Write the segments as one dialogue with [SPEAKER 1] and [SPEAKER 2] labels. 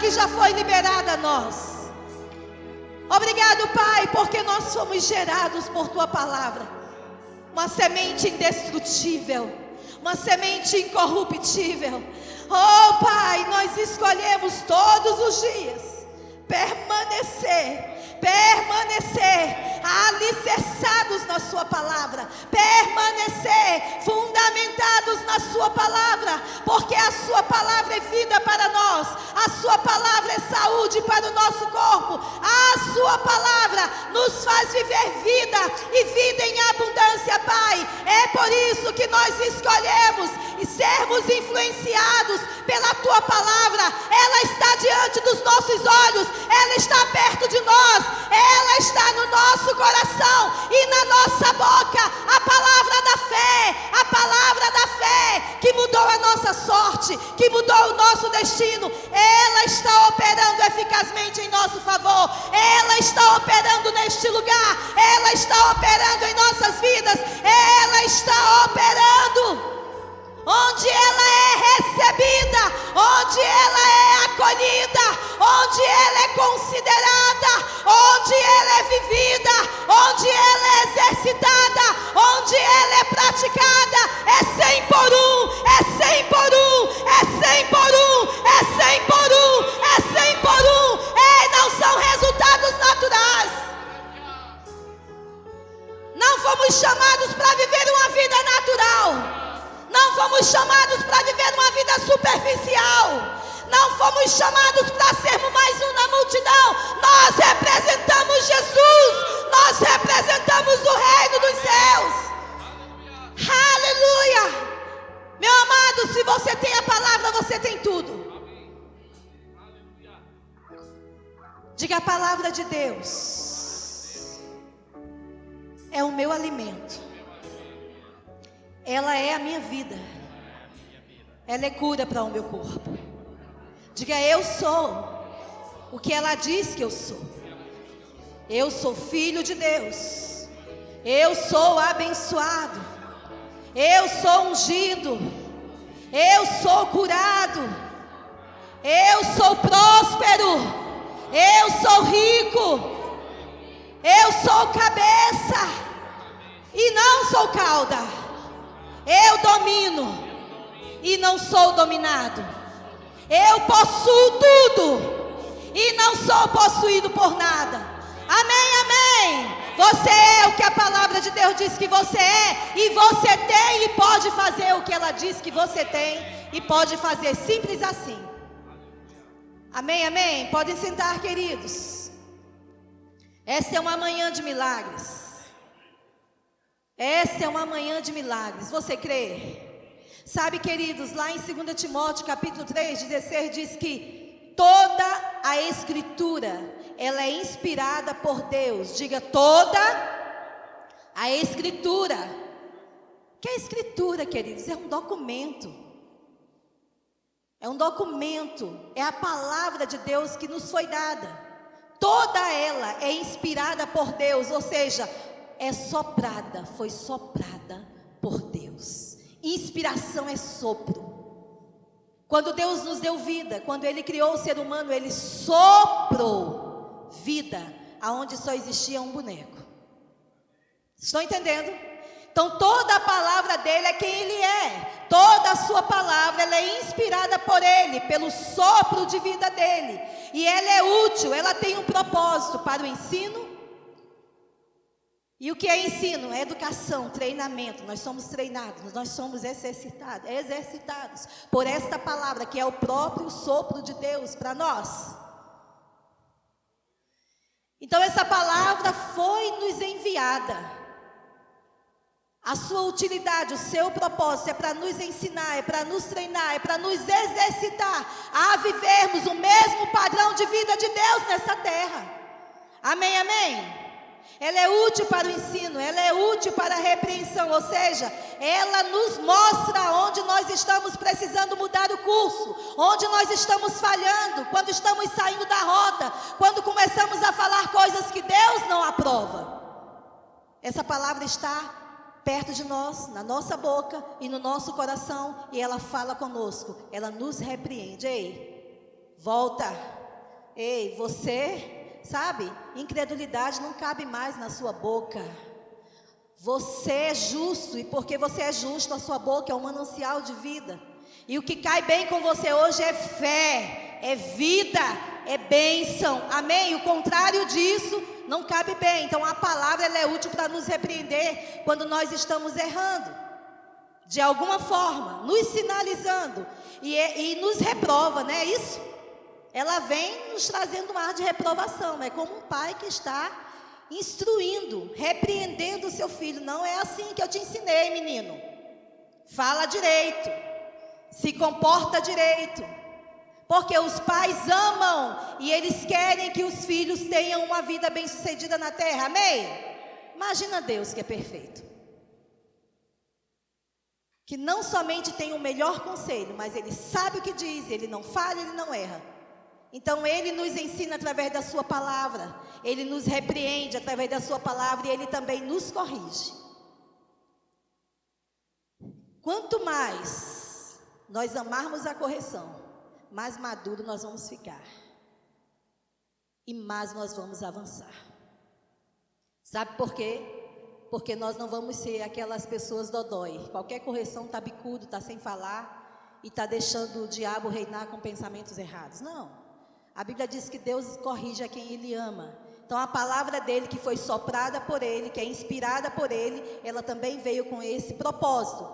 [SPEAKER 1] que já foi liberada a nós. Obrigado, Pai, porque nós fomos gerados por Tua palavra. Uma semente indestrutível, uma semente incorruptível. Oh, Pai, nós escolhemos todos os dias permanecer alicerçados na Sua palavra, permanecer fundamentados na Sua palavra, porque a Sua palavra é vida para nós, a Sua palavra é saúde para o nosso corpo, a Sua palavra nos faz viver vida e vida em abundância, Pai. É por isso que nós escolhemos sermos influenciados pela Tua palavra. Ela está diante dos nossos olhos, ela está perto de nós, ela está no nosso coração e na nossa boca. A palavra da fé que mudou a nossa sorte, que mudou o nosso destino, ela está operando eficazmente em nosso favor. Ela está operando neste lugar, ela está operando em nossas vidas, ela está operando onde ela é recebida, onde ela é acolhida, onde ela é considerada, onde ela é vivida, onde ela é exercitada, onde ela é praticada. É 100 por 1, é 100 por 1, é 100 por 1, é 100 por 1, é 100 por 1. Não são resultados naturais. Não fomos chamados para viver uma vida natural. Não fomos chamados para viver uma vida superficial. Não fomos chamados para sermos mais um na multidão. Nós representamos Jesus. Nós representamos o reino dos céus. Aleluia. Meu amado, se você tem a palavra, você tem tudo. Diga: a palavra de Deus é o meu alimento. Ela é a minha vida. Ela é cura para o meu corpo. Diga: eu sou o que ela diz que eu sou. Eu sou filho de Deus. Eu sou abençoado. Eu sou ungido. Eu sou curado. Eu sou próspero. Eu sou rico. Eu sou cabeça e não sou cauda. Eu domino e não sou dominado. Eu possuo tudo e não sou possuído por nada. Amém, amém. Você é o que a palavra de Deus diz que você é. E você tem e pode fazer o que ela diz que você tem e pode fazer. Simples assim. Amém, amém. Podem sentar, queridos. Esta é uma manhã de milagres. Esta é uma manhã de milagres. Você crê? Sabe, queridos, lá em 2 Timóteo capítulo 3, 16 diz que toda a escritura, ela é inspirada por Deus. Diga: toda a escritura. O que é escritura, queridos? É um documento. É um documento. É a palavra de Deus que nos foi dada. Toda ela é inspirada por Deus, ou seja, é soprada, foi soprada por Deus. Inspiração é sopro. Quando Deus nos deu vida, quando Ele criou o ser humano, Ele soprou vida aonde só existia um boneco. Estão entendendo? Então toda a palavra dele é quem Ele é. Toda a sua palavra, ela é inspirada por Ele, pelo sopro de vida dele. E ela é útil, ela tem um propósito para o ensino. E o que é ensino? É educação, treinamento. Nós somos treinados, nós somos exercitados por esta palavra, que é o próprio sopro de Deus para nós. Então essa palavra foi nos enviada. A sua utilidade, o seu propósito é para nos ensinar, é para nos treinar, é para nos exercitar a vivermos o mesmo padrão de vida de Deus nessa terra. Amém, amém? Ela é útil para o ensino, ela é útil para a repreensão, ou seja, ela nos mostra onde nós estamos precisando mudar o curso, onde nós estamos falhando, quando estamos saindo da rota, quando começamos a falar coisas que Deus não aprova. Essa palavra está perto de nós, na nossa boca e no nosso coração, e ela fala conosco, ela nos repreende. Ei, Volta. Ei, você, sabe, incredulidade não cabe mais na sua boca. Você é justo, e porque você é justo, a sua boca é um manancial de vida. E o que cai bem com você hoje é fé, é vida, é bênção. Amém? O contrário disso não cabe bem. Então a palavra ela é útil para nos repreender quando nós estamos errando, de alguma forma, nos sinalizando e nos reprova, não é isso? Ela vem nos trazendo um ar de reprovação. É como um pai que está instruindo, repreendendo o seu filho. Não é assim que eu te ensinei, menino. Fala direito, se comporta direito, porque os pais amam e eles querem que os filhos tenham uma vida bem-sucedida na terra. Amém? Imagina Deus que é perfeito, que não somente tem o melhor conselho, mas Ele sabe o que diz, Ele não falha, Ele não erra. Então Ele nos ensina através da sua palavra, Ele nos repreende através da sua palavra e Ele também nos corrige. Quanto mais nós amarmos a correção, mais maduro nós vamos ficar e mais nós vamos avançar. Sabe por quê? Porque nós não vamos ser aquelas pessoas dodói. Qualquer correção está bicudo, está sem falar e está deixando o diabo reinar com pensamentos errados. Não. A Bíblia diz que Deus corrige a quem Ele ama. Então a palavra dele, que foi soprada por Ele, que é inspirada por Ele, ela também veio com esse propósito: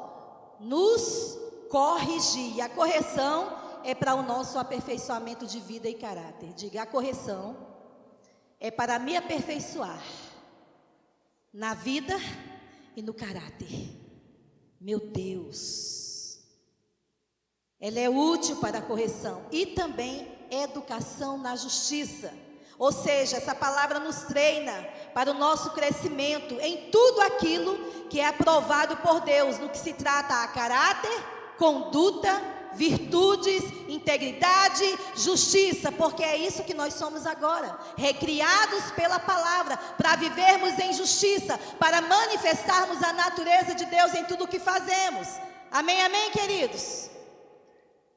[SPEAKER 1] nos corrigir. E a correção é para o nosso aperfeiçoamento de vida e caráter. Diga, a correção é para me aperfeiçoar na vida e no caráter. Meu Deus, ela é útil para a correção e também educação na justiça. Ou seja, essa palavra nos treina para o nosso crescimento em tudo aquilo que é aprovado por Deus, no que se trata a caráter, conduta, virtudes, integridade, justiça, porque é isso que nós somos agora, recriados pela palavra, para vivermos em justiça, para manifestarmos a natureza de Deus em tudo o que fazemos. Amém, amém, queridos?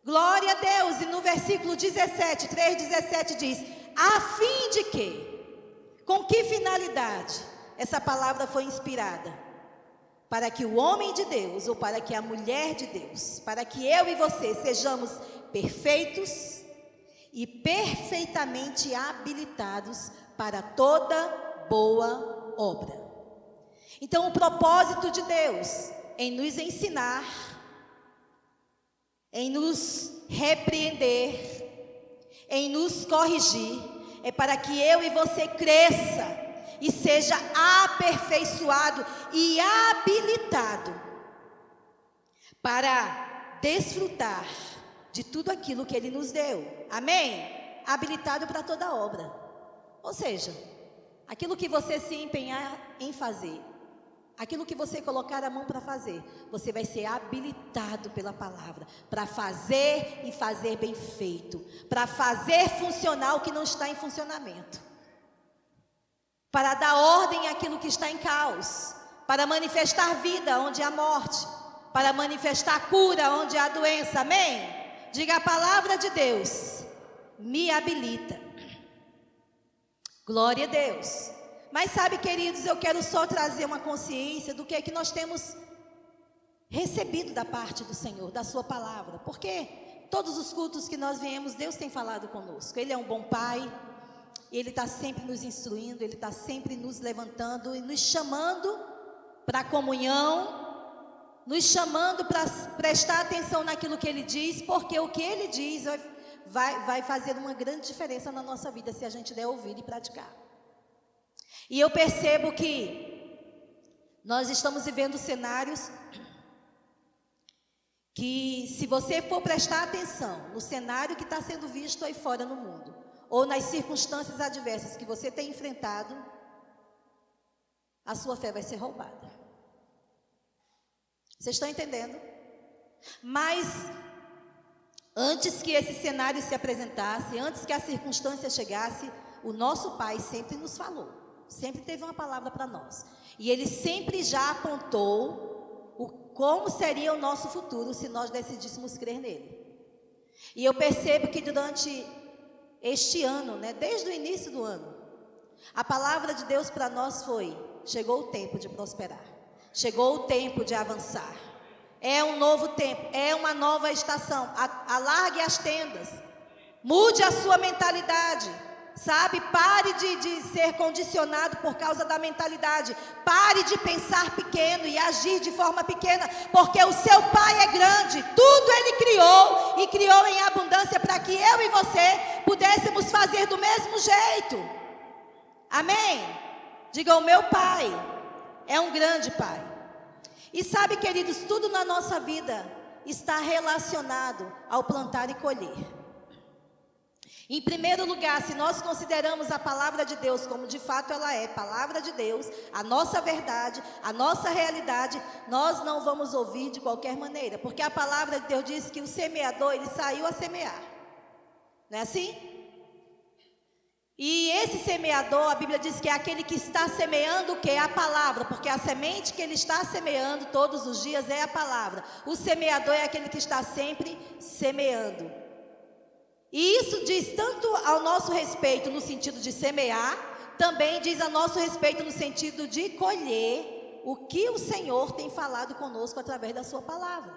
[SPEAKER 1] Glória a Deus. E no versículo 17, 3:17 diz: a fim de que, com que finalidade essa palavra foi inspirada? Para que o homem de Deus, ou para que a mulher de Deus, para que eu e você sejamos perfeitos e perfeitamente habilitados para toda boa obra. Então o propósito de Deus em nos ensinar, em nos repreender, em nos corrigir, é para que eu e você cresça e seja aperfeiçoado e habilitado para desfrutar de tudo aquilo que Ele nos deu. Amém? Habilitado para toda obra. Ou seja, aquilo que você se empenhar em fazer, aquilo que você colocar a mão para fazer, você vai ser habilitado pela palavra para fazer e fazer bem feito, para fazer funcionar o que não está em funcionamento, para dar ordem àquilo que está em caos, para manifestar vida onde há morte, para manifestar cura onde há doença. Amém? Diga, a palavra de Deus me habilita. Glória a Deus. Mas sabe, queridos, eu quero só trazer uma consciência do que é que nós temos recebido da parte do Senhor, da sua palavra. Porque todos os cultos que nós viemos, Deus tem falado conosco. Ele é um bom Pai. Ele está sempre nos instruindo, Ele está sempre nos levantando e nos chamando para a comunhão, nos chamando para prestar atenção naquilo que Ele diz, porque o que Ele diz vai fazer uma grande diferença na nossa vida, se a gente der ouvir e praticar. E eu percebo que nós estamos vivendo cenários que, se você for prestar atenção no cenário que está sendo visto aí fora no mundo, ou nas circunstâncias adversas que você tem enfrentado, a sua fé vai ser roubada. Vocês estão entendendo? Mas antes que esse cenário se apresentasse, antes que a circunstância chegasse, o nosso Pai sempre nos falou, sempre teve uma palavra para nós. E Ele sempre já apontou como seria o nosso futuro se nós decidíssemos crer nele. E eu percebo que durante este ano, desde o início do ano, a palavra de Deus para nós foi: chegou o tempo de prosperar, chegou o tempo de avançar. É um novo tempo, é uma nova estação. Alargue as tendas, mude a sua mentalidade, sabe? Pare de ser condicionado por causa da mentalidade. Pare de pensar pequeno e agir de forma pequena, porque o seu Pai é grande. Tudo Ele criou, e criou em abundância para que eu e você pudéssemos fazer do mesmo jeito. Amém? Diga: o meu Pai é um grande Pai. E sabe, queridos, tudo na nossa vida está relacionado ao plantar e colher. Em primeiro lugar, se nós consideramos a palavra de Deus como de fato ela é, palavra de Deus, a nossa verdade, a nossa realidade, nós não vamos ouvir de qualquer maneira, porque a palavra de Deus diz que o semeador, ele saiu a semear. Não é assim? E esse semeador, a Bíblia diz que é aquele que está semeando o quê? A palavra, porque a semente que ele está semeando todos os dias é a palavra. O semeador é aquele que está sempre semeando. E isso diz tanto ao nosso respeito no sentido de semear, também diz a nosso respeito no sentido de colher o que o Senhor tem falado conosco através da sua palavra.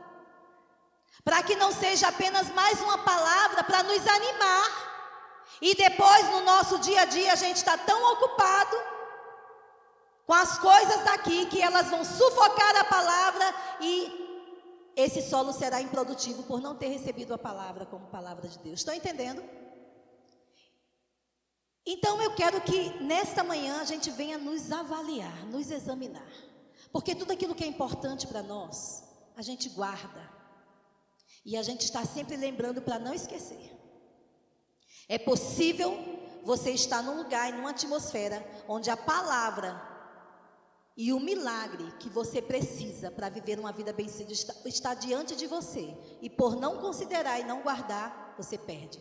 [SPEAKER 1] Para que não seja apenas mais uma palavra para nos animar. E depois no nosso dia a dia a gente está tão ocupado com as coisas daqui que elas vão sufocar a palavra e esse solo será improdutivo por não ter recebido a palavra como palavra de Deus. Estão entendendo? Então eu quero que nesta manhã a gente venha nos avaliar, nos examinar. Porque tudo aquilo que é importante para nós, a gente guarda. E a gente está sempre lembrando para não esquecer. É possível você estar num lugar e numa atmosfera onde a palavra e o milagre que você precisa para viver uma vida bem-sucedida está diante de você. E por não considerar e não guardar, você perde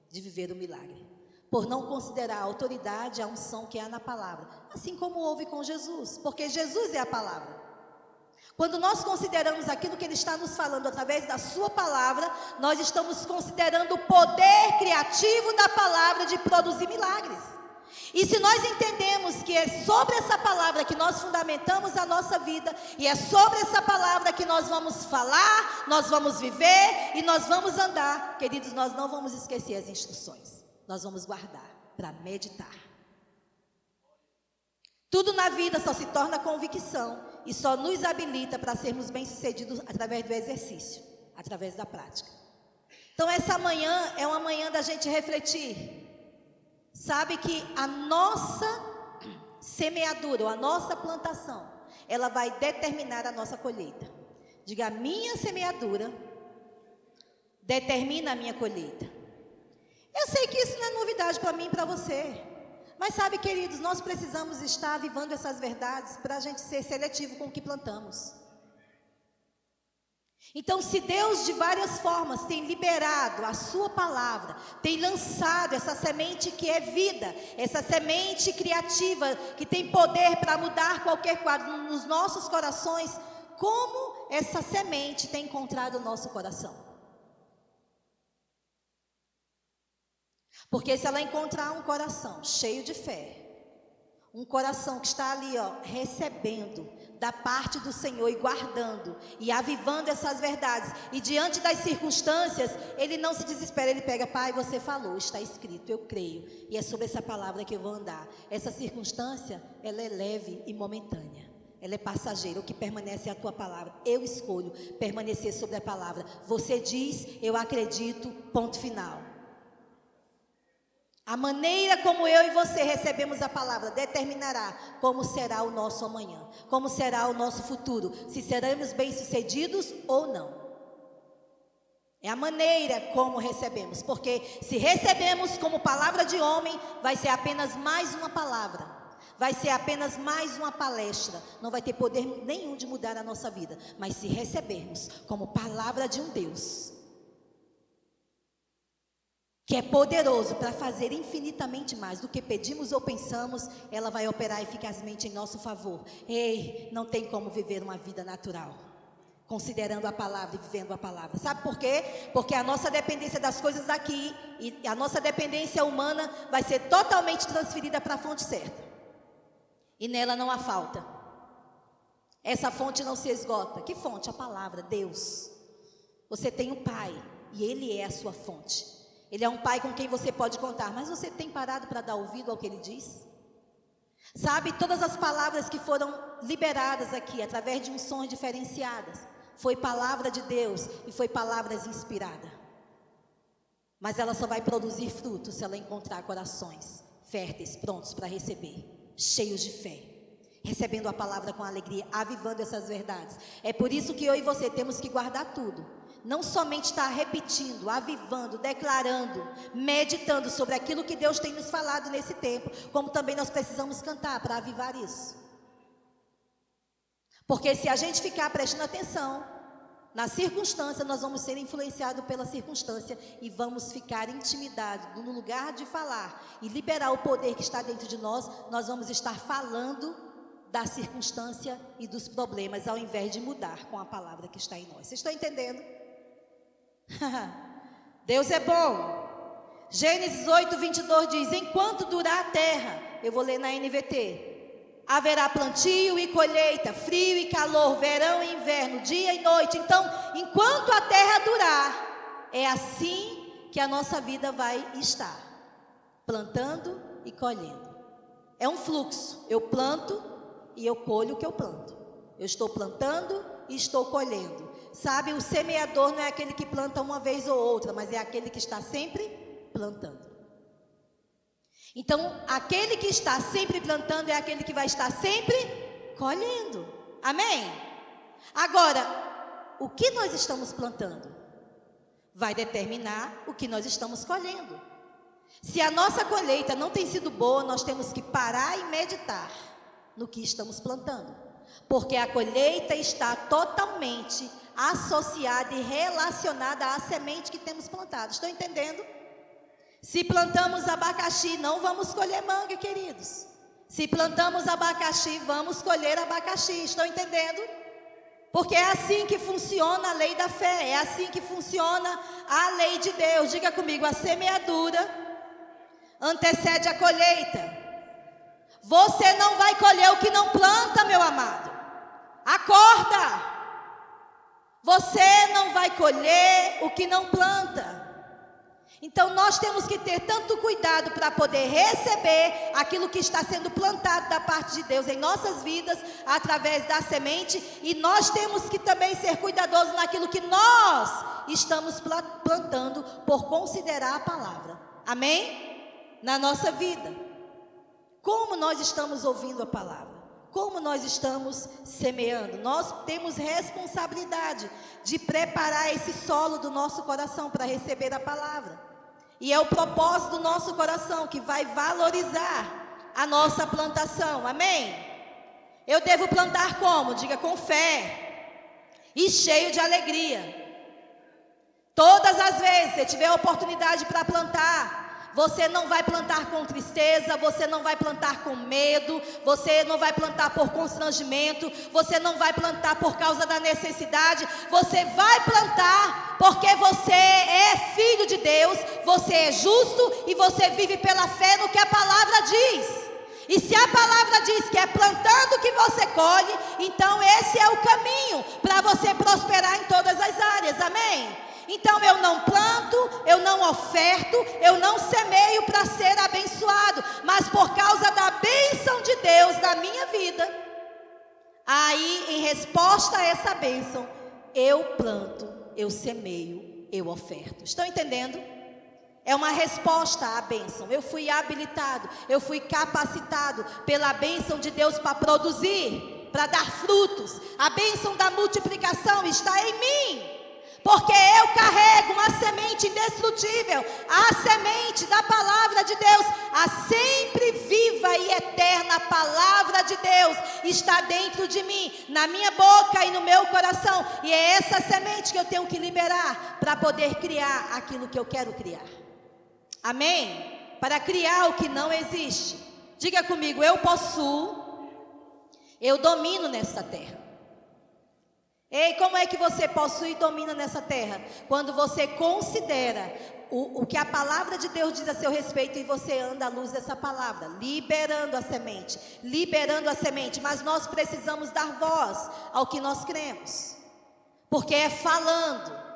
[SPEAKER 1] de viver o milagre. Por não considerar a autoridade, a unção que há na palavra. Assim como houve com Jesus, porque Jesus é a palavra. Quando nós consideramos aquilo que Ele está nos falando através da sua palavra, nós estamos considerando o poder criativo da palavra de produzir milagres. E se nós entendemos que é sobre essa palavra que nós fundamentamos a nossa vida, e é sobre essa palavra que nós vamos falar, nós vamos viver e nós vamos andar, queridos, nós não vamos esquecer as instruções, nós vamos guardar para meditar. Tudo na vida só se torna convicção e só nos habilita para sermos bem-sucedidos através do exercício, através da prática. Então essa manhã é uma manhã da gente refletir. Sabe que a nossa semeadura, ou a nossa plantação, ela vai determinar a nossa colheita. Diga: a minha semeadura determina a minha colheita. Eu sei que isso não é novidade para mim e para você. Mas sabe, queridos, nós precisamos estar avivando essas verdades para a gente ser seletivo com o que plantamos. Então, se Deus de várias formas tem liberado a sua palavra, tem lançado essa semente que é vida, essa semente criativa, que tem poder para mudar qualquer quadro nos nossos corações, como essa semente tem encontrado o nosso coração? Porque se ela encontrar um coração cheio de fé, um coração que está ali, recebendo da parte do Senhor e guardando e avivando essas verdades, e diante das circunstâncias, ele não se desespera, ele pega: Pai, você falou, está escrito, eu creio, e é sobre essa palavra que eu vou andar. Essa circunstância, ela é leve e momentânea, ela é passageira. O que permanece é a tua palavra. Eu escolho permanecer sobre a palavra. Você diz, eu acredito, ponto final. A maneira como eu e você recebemos a palavra determinará como será o nosso amanhã, como será o nosso futuro, se seremos bem-sucedidos ou não. É a maneira como recebemos, porque se recebemos como palavra de homem, vai ser apenas mais uma palavra, vai ser apenas mais uma palestra, não vai ter poder nenhum de mudar a nossa vida. Mas se recebermos como palavra de um Deus que é poderoso para fazer infinitamente mais do que pedimos ou pensamos, ela vai operar eficazmente em nosso favor. Ei, não tem como viver uma vida natural. considerando a palavra e vivendo a palavra. Sabe por quê? Porque a nossa dependência das coisas daqui e a nossa dependência humana vai ser totalmente transferida para a fonte certa. E nela não há falta. Essa fonte não se esgota. Que fonte? A palavra, Deus. Você tem um Pai e Ele é a sua fonte. Ele é um Pai com quem você pode contar. Mas você tem parado para dar ouvido ao que Ele diz? Sabe, todas as palavras que foram liberadas aqui, através de unções diferenciadas, foi palavra de Deus e foi palavras inspiradas. Mas ela só vai produzir frutos se ela encontrar corações férteis, prontos para receber, cheios de fé, recebendo a palavra com alegria, avivando essas verdades. É por isso que eu e você temos que guardar tudo. Não somente estar repetindo, avivando, declarando, meditando sobre aquilo que Deus tem nos falado nesse tempo, como também nós precisamos cantar para avivar isso. Porque se a gente ficar prestando atenção na circunstância, nós vamos ser influenciados pela circunstância e vamos ficar intimidados. No lugar de falar e liberar o poder que está dentro de nós, nós vamos estar falando da circunstância e dos problemas, ao invés de mudar com a palavra que está em nós. Vocês estão entendendo? Deus é bom. Gênesis 8:22 diz: enquanto durar a terra, eu vou ler na NVT, haverá plantio e colheita, frio e calor, verão e inverno, dia e noite. Então, enquanto a terra durar, é assim que a nossa vida vai estar, plantando e colhendo. É um fluxo. Eu planto e eu colho o que eu planto. Eu estou plantando e estou colhendo. Sabe, o semeador não é aquele que planta uma vez ou outra, mas é aquele que está sempre plantando. Então, aquele que está sempre plantando é aquele que vai estar sempre colhendo. Amém? Agora, o que nós estamos plantando vai determinar o que nós estamos colhendo. Se a nossa colheita não tem sido boa, nós temos que parar e meditar no que estamos plantando. Porque a colheita está totalmente associada e relacionada à semente que temos plantado. Estão entendendo? Se plantamos abacaxi, não vamos colher manga, queridos. Se plantamos abacaxi, vamos colher abacaxi. Estão entendendo? Porque é assim que funciona a lei da fé. É assim que funciona a lei de Deus. Diga comigo: a semeadura antecede a colheita. Você não vai colher o que não planta, meu amado. Acorda! Você não vai colher o que não planta. Então nós temos que ter tanto cuidado para poder receber aquilo que está sendo plantado da parte de Deus em nossas vidas, através da semente. E nós temos que também ser cuidadosos naquilo que nós estamos plantando, por considerar a palavra. Amém? Na nossa vida. Como nós estamos ouvindo a palavra? Como nós estamos semeando? Nós temos responsabilidade de preparar esse solo do nosso coração para receber a palavra. E é o propósito do nosso coração que vai valorizar a nossa plantação. Amém? Eu devo plantar como? Diga: com fé e cheio de alegria. Todas as vezes que você tiver oportunidade para plantar, você não vai plantar com tristeza, você não vai plantar com medo, você não vai plantar por constrangimento, você não vai plantar por causa da necessidade, você vai plantar porque você é filho de Deus, você é justo e você vive pela fé no que a palavra diz. E se a palavra diz que é plantando que você colhe, então esse é o caminho para você prosperar em todas as áreas. Amém? Então eu não planto, eu não oferto, eu não semeio para ser abençoado, mas por causa da bênção de Deus na minha vida, aí em resposta a essa bênção, eu planto, eu semeio, eu oferto. Estão entendendo? É uma resposta à bênção. Eu fui habilitado, eu fui capacitado pela bênção de Deus para produzir, para dar frutos. A bênção da multiplicação está em mim. Porque eu carrego uma semente indestrutível, a semente da palavra de Deus, a sempre viva e eterna palavra de Deus está dentro de mim, na minha boca e no meu coração. E é essa semente que eu tenho que liberar para poder criar aquilo que eu quero criar. Amém? Para criar o que não existe. Diga comigo: eu possuo, eu domino nesta terra. Ei, como é que você possui e domina nessa terra? Quando você considera o que a palavra de Deus diz a seu respeito e você anda à luz dessa palavra, liberando a semente, mas nós precisamos dar voz ao que nós cremos, porque é falando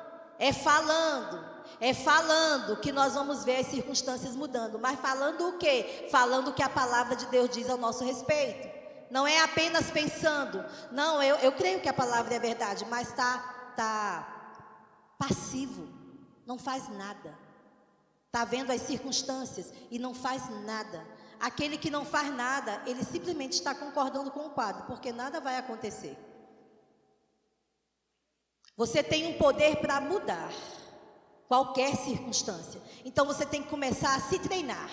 [SPEAKER 1] que nós vamos ver as circunstâncias mudando. Mas falando o quê? Falando o que a palavra de Deus diz ao nosso respeito. Não é apenas pensando, não, eu creio que a palavra é verdade, mas está passivo, não faz nada. Está vendo as circunstâncias e não faz nada. Aquele que não faz nada, ele simplesmente está concordando com o quadro, porque nada vai acontecer. Você tem um poder para mudar qualquer circunstância. Então você tem que começar a se treinar.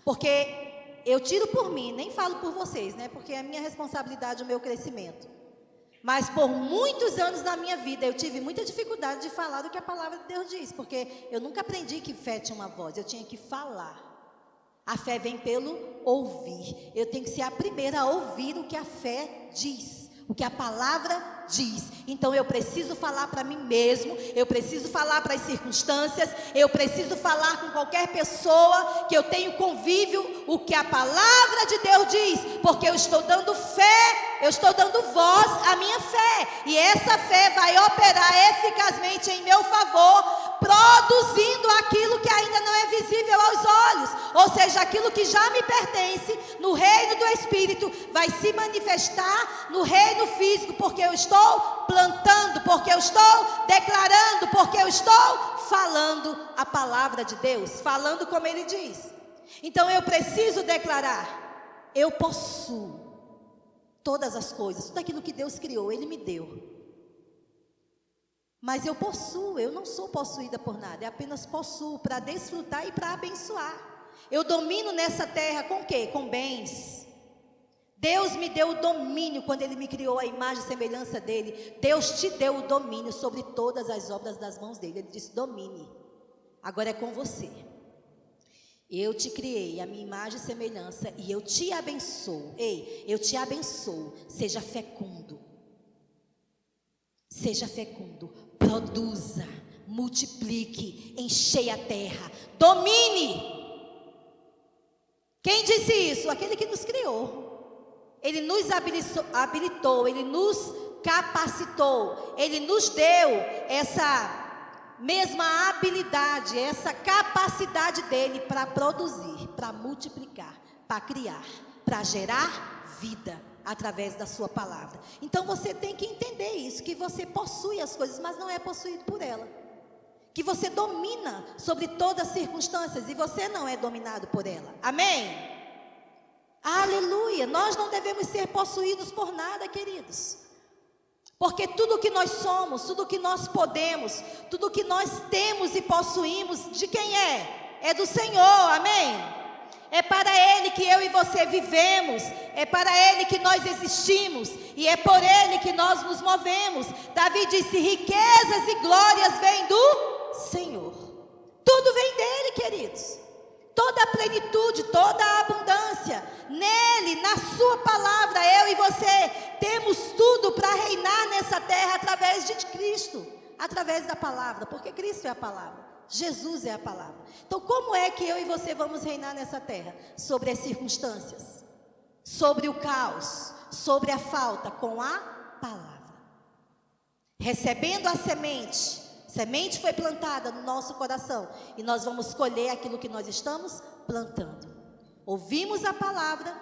[SPEAKER 1] Porque eu tiro por mim, nem falo por vocês, né? Porque é a minha responsabilidade, o meu crescimento. Mas por muitos anos na minha vida, eu tive muita dificuldade de falar do que a palavra de Deus diz. Porque eu nunca aprendi que fé tinha uma voz, eu tinha que falar. A fé vem pelo ouvir. Eu tenho que ser a primeira a ouvir o que a fé diz, o que a palavra diz. Então eu preciso falar para mim mesmo, eu preciso falar para as circunstâncias, eu preciso falar com qualquer pessoa que eu tenho convívio o que a palavra de Deus diz, porque eu estou dando fé, eu estou dando voz à minha fé, e essa fé vai operar eficazmente em meu favor, produzindo aquilo que ainda não é visível aos olhos, ou seja, aquilo que já me pertence no reino do Espírito vai se manifestar no reino físico, porque eu estou plantando, porque eu estou declarando, porque eu estou falando a palavra de Deus, falando como Ele diz. Então eu preciso declarar: eu possuo todas as coisas, tudo aquilo que Deus criou, Ele me deu. Mas eu possuo, eu não sou possuída por nada, eu apenas possuo para desfrutar e para abençoar. Eu domino nessa terra com o quê? Com bens. Deus me deu o domínio quando Ele me criou a imagem e semelhança dEle. Deus te deu o domínio sobre todas as obras das mãos dEle. Ele disse: domine. Agora é com você. Eu te criei a minha imagem e semelhança e eu te abençoo. Ei, eu te abençoo. Seja fecundo. Seja fecundo. Produza. Multiplique. Encheia a terra. Domine. Quem disse isso? Aquele que nos criou. Ele nos habilitou, Ele nos capacitou, Ele nos deu essa mesma habilidade, essa capacidade dEle para produzir, para multiplicar, para criar, para gerar vida através da sua palavra. Então você tem que entender isso, que você possui as coisas, mas não é possuído por ela. Que você domina sobre todas as circunstâncias e você não é dominado por ela. Amém? Aleluia, nós não devemos ser possuídos por nada, queridos, porque tudo que nós somos, tudo que nós podemos, tudo que nós temos e possuímos, de quem é? É do Senhor, amém? É para Ele que eu e você vivemos, é para Ele que nós existimos, e é por Ele que nós nos movemos. Davi disse: riquezas e glórias vêm do Senhor, tudo vem dEle, queridos. Toda a plenitude, toda a abundância, nele, na sua palavra, eu e você temos tudo para reinar nessa terra através de Cristo, através da palavra, porque Cristo é a palavra, Jesus é a palavra. Então como é que eu e você vamos reinar nessa terra? Sobre as circunstâncias, sobre o caos, sobre a falta, com a palavra. Recebendo a semente. Semente foi plantada no nosso coração e nós vamos colher aquilo que nós estamos plantando. Ouvimos a palavra,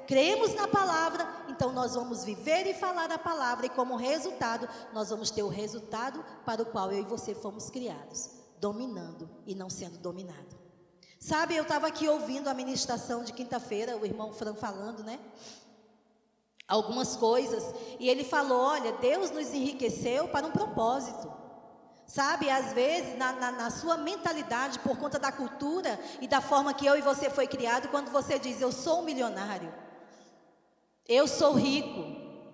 [SPEAKER 1] cremos na palavra, então nós vamos viver e falar a palavra, e como resultado, nós vamos ter o resultado para o qual eu e você fomos criados, dominando e não sendo dominado. Sabe, eu estava aqui ouvindo a ministração de quinta-feira, o irmão Fran falando, né? Algumas coisas, e ele falou: olha, Deus nos enriqueceu para um propósito. Sabe, às vezes, na sua mentalidade, por conta da cultura e da forma que eu e você foi criado, quando você diz: eu sou um milionário, eu sou rico,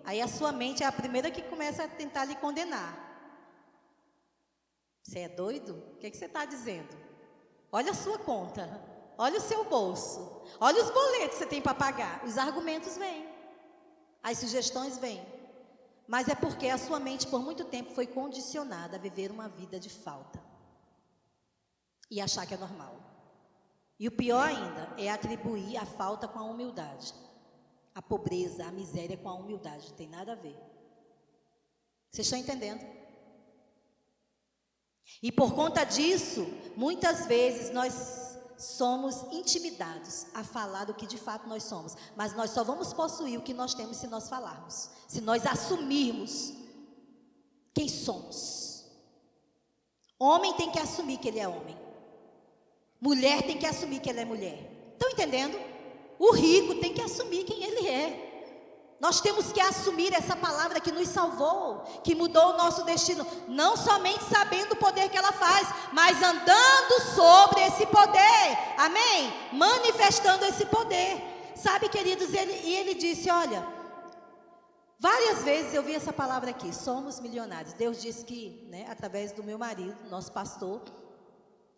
[SPEAKER 1] aí a sua mente é a primeira que começa a tentar lhe condenar. Você é doido? O que você está dizendo? Olha a sua conta, olha o seu bolso, olha os boletos que você tem para pagar. Os argumentos vêm, as sugestões vêm. mas é porque a sua mente por muito tempo foi condicionada a viver uma vida de falta e achar que é normal. E o pior ainda é atribuir a falta com a humildade, a pobreza, a miséria com a humildade, não tem nada a ver. Vocês estão entendendo? E por conta disso, muitas vezes nós somos intimidados a falar do que de fato nós somos, mas nós só vamos possuir o que nós temos se nós falarmos, se nós assumirmos quem somos. Homem tem que assumir que ele é homem, mulher tem que assumir que ela é mulher. Estão entendendo? O rico tem que assumir quem ele é. Nós temos que assumir essa palavra que nos salvou, que mudou o nosso destino, não somente sabendo o poder que ela faz, mas andando sobre esse poder, amém? Manifestando esse poder, sabe, queridos, ele disse, olha, várias vezes eu vi essa palavra aqui, somos milionários. Deus disse que, né, através do meu marido, nosso pastor,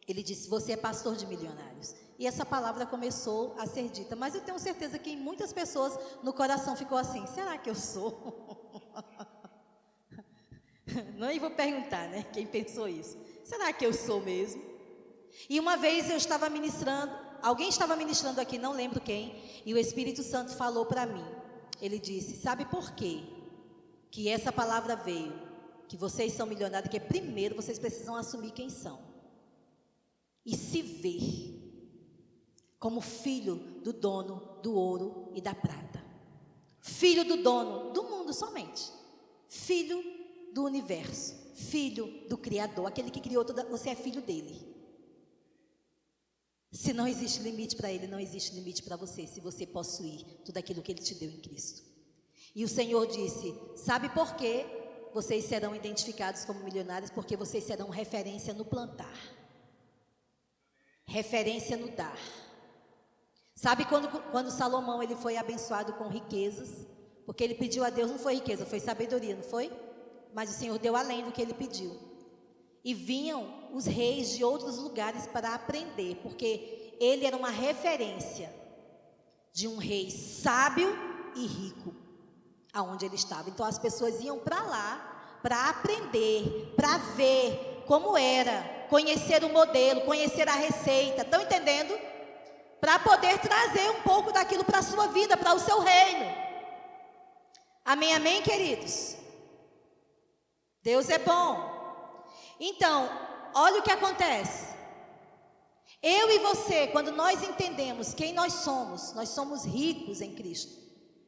[SPEAKER 1] ele disse, você é pastor de milionários. E essa palavra começou a ser dita. Mas eu tenho certeza que em muitas pessoas no coração ficou assim, será que eu sou? Não vou perguntar, né? Quem pensou isso? Será que eu sou mesmo? E uma vez eu estava ministrando, alguém estava ministrando aqui, não lembro quem, e o Espírito Santo falou para mim. Ele disse, sabe por quê que essa palavra veio? Que vocês são milionários, que primeiro vocês precisam assumir quem são. E se ver como filho do dono do ouro e da prata. Filho do dono do mundo somente. Filho do universo. Filho do Criador. Aquele que criou tudo, você é filho dele. Se não existe limite para ele, não existe limite para você, se você possuir tudo aquilo que ele te deu em Cristo. E o Senhor disse, sabe por quê? Vocês serão identificados como milionários, porque vocês serão referência no plantar. Referência no dar. Sabe quando Salomão ele foi abençoado com riquezas? Porque ele pediu a Deus, não foi riqueza, foi sabedoria, não foi? Mas o Senhor deu além do que ele pediu. E vinham os reis de outros lugares para aprender, porque ele era uma referência de um rei sábio e rico, aonde ele estava. Então as pessoas iam para lá para aprender, para ver como era, conhecer o modelo, conhecer a receita. Estão entendendo? Para poder trazer um pouco daquilo para a sua vida, para o seu reino. Amém, amém, queridos? Deus é bom. Então, olha o que acontece. Eu e você, quando nós entendemos quem nós somos ricos em Cristo.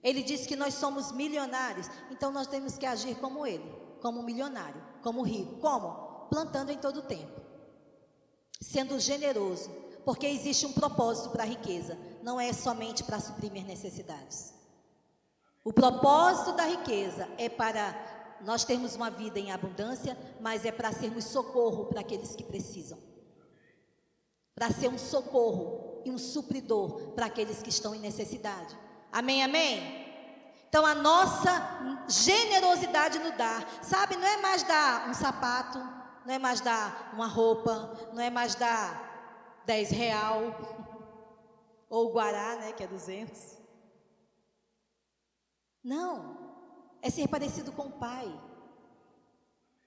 [SPEAKER 1] Ele disse que nós somos milionários, então nós temos que agir como ele, como milionário, como rico. Como? Plantando em todo o tempo. Sendo generoso. Porque existe um propósito para a riqueza, não é somente para suprimir necessidades. O propósito da riqueza é para nós termos uma vida em abundância, mas é para sermos socorro para aqueles que precisam. Para ser um socorro e um supridor para aqueles que estão em necessidade. Amém, amém? Então a nossa generosidade no dar, sabe, não é mais dar um sapato, não é mais dar uma roupa, não é mais dar 10 real, ou o Guará, né, que é 200. Não, é ser parecido com o Pai.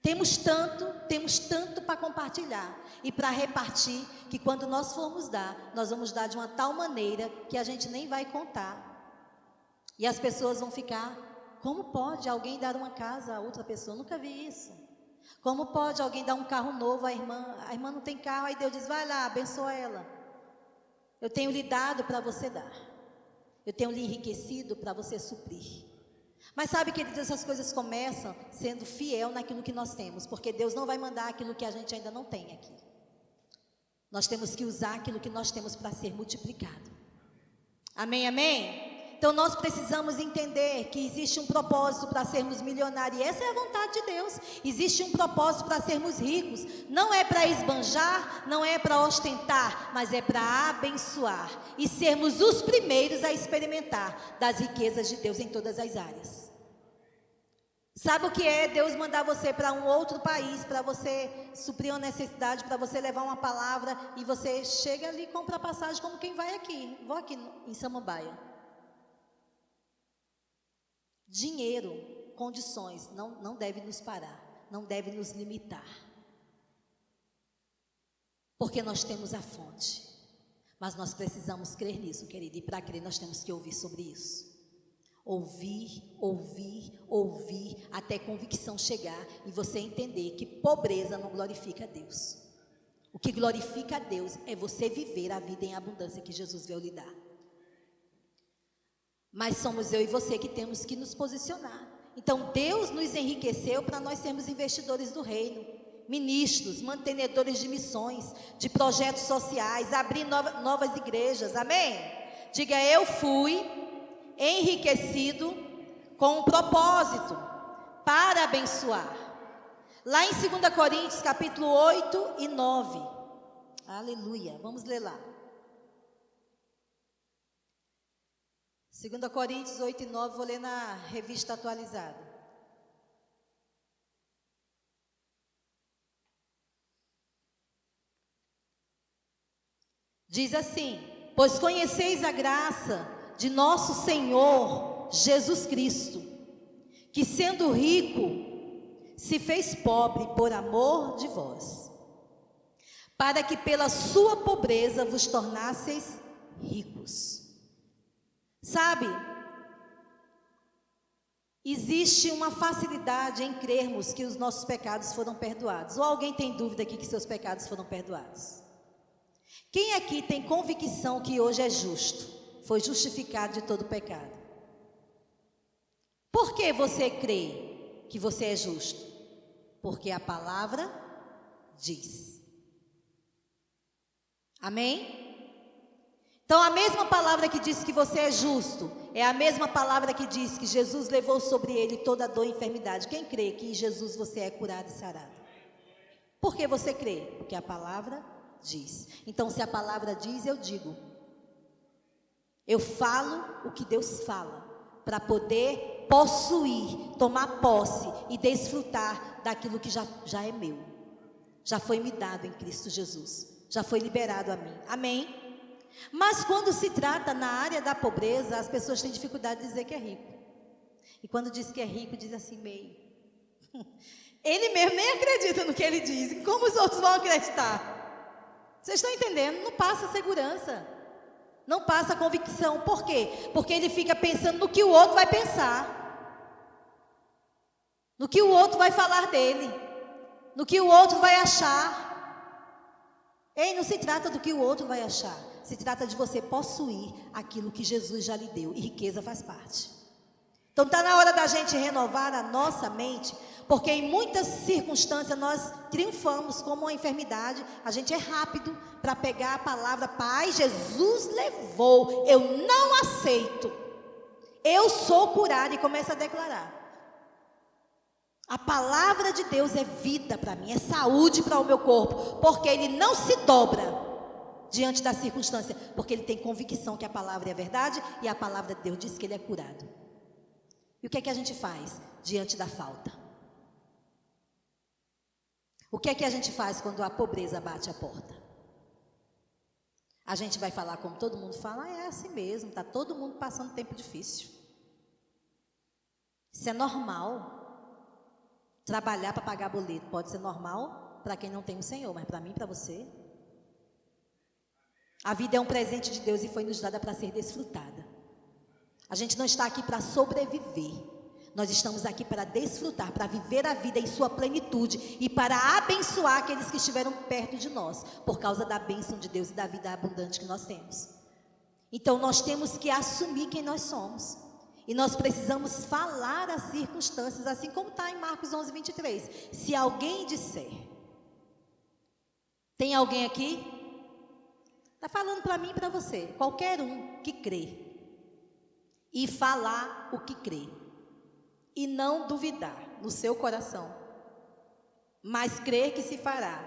[SPEAKER 1] Temos tanto para compartilhar e para repartir, que quando nós formos dar, nós vamos dar de uma tal maneira que a gente nem vai contar. E as pessoas vão ficar, como pode alguém dar uma casa a outra pessoa? Nunca vi isso. Como pode alguém dar um carro novo à irmã? A irmã não tem carro, aí Deus diz, vai lá, abençoa ela. Eu tenho lhe dado para você dar. Eu tenho lhe enriquecido para você suprir. Mas sabe, queridos, essas coisas começam sendo fiel naquilo que nós temos, porque Deus não vai mandar aquilo que a gente ainda não tem aqui. Nós temos que usar aquilo que nós temos para ser multiplicado. Amém, amém? Então nós precisamos entender que existe um propósito para sermos milionários, e essa é a vontade de Deus. Existe um propósito para sermos ricos, não é para esbanjar, não é para ostentar, mas é para abençoar e sermos os primeiros a experimentar das riquezas de Deus em todas as áreas. Sabe o que é Deus mandar você para um outro país, para você suprir uma necessidade, para você levar uma palavra, e você chega ali e compra passagem como quem vai aqui, vou aqui em Samambaia. Dinheiro condições, não deve nos parar, não deve nos limitar. Porque nós temos a fonte. Mas nós precisamos crer nisso, querido. E para crer nós temos que ouvir sobre isso. Ouvir, até convicção chegar e você entender que pobreza não glorifica a Deus. O que glorifica a Deus é você viver a vida em abundância que Jesus veio lhe dar. Mas somos eu e você que temos que nos posicionar. Então Deus nos enriqueceu para nós sermos investidores do reino, ministros, mantenedores de missões, de projetos sociais, abrir novas igrejas, amém? Diga, eu fui enriquecido com um propósito, para abençoar. Lá em 2 Coríntios, capítulo 8 e 9. Aleluia, vamos ler lá. 2 Coríntios 8 e 9, vou ler na revista atualizada. Diz assim: pois conheceis a graça de nosso Senhor Jesus Cristo, que sendo rico, se fez pobre por amor de vós, para que pela sua pobreza vos tornasseis ricos. Sabe, existe uma facilidade em crermos que os nossos pecados foram perdoados. Ou alguém tem dúvida aqui que seus pecados foram perdoados? Quem aqui tem convicção que hoje é justo, foi justificado de todo pecado? Por que você crê que você é justo? Porque a palavra diz. Amém? Então a mesma palavra que diz que você é justo, é a mesma palavra que diz que Jesus levou sobre ele toda a dor e enfermidade. Quem crê que em Jesus você é curado e sarado? Por que você crê? Porque a palavra diz. Então se a palavra diz, eu digo. Eu falo o que Deus fala, para poder possuir, tomar posse e desfrutar daquilo que já é meu. Já foi me dado em Cristo Jesus. Já foi liberado a mim. Amém? Mas quando se trata na área da pobreza, as pessoas têm dificuldade de dizer que é rico. E quando diz que é rico, diz assim meio. Ele mesmo nem acredita no que ele diz. Como os outros vão acreditar? Vocês estão entendendo? Não passa segurança. Não passa convicção. Por quê? Porque ele fica pensando no que o outro vai pensar. No que o outro vai falar dele. No que o outro vai achar. Ei, não se trata do que o outro vai achar. Se trata de você possuir aquilo que Jesus já lhe deu. E riqueza faz parte. Então está na hora da gente renovar a nossa mente. Porque em muitas circunstâncias nós triunfamos, como a enfermidade. A gente é rápido para pegar a palavra. Pai, Jesus levou. Eu não aceito. Eu sou curado. E começa a declarar. A palavra de Deus é vida para mim. É saúde para o meu corpo. Porque ele não se dobra diante da circunstância, porque ele tem convicção que a palavra é verdade e a palavra de Deus diz que ele é curado. E o que é que a gente faz diante da falta? O que é que a gente faz quando a pobreza bate a porta? A gente vai falar como todo mundo fala, é assim mesmo, está todo mundo passando tempo difícil. Isso é normal. Trabalhar para pagar boleto pode ser normal para quem não tem o Senhor, mas para mim e para você... A vida é um presente de Deus e foi nos dada para ser desfrutada. A gente não está aqui para sobreviver. Nós estamos aqui para desfrutar, para viver a vida em sua plenitude e para abençoar aqueles que estiveram perto de nós, por causa da bênção de Deus e da vida abundante que nós temos. Então nós temos que assumir quem nós somos. E nós precisamos falar as circunstâncias, assim como está em Marcos 11, 23. Se alguém disser... Tem alguém aqui? Está falando para mim e para você, qualquer um que crê e falar o que crê e não duvidar no seu coração, mas crer que se fará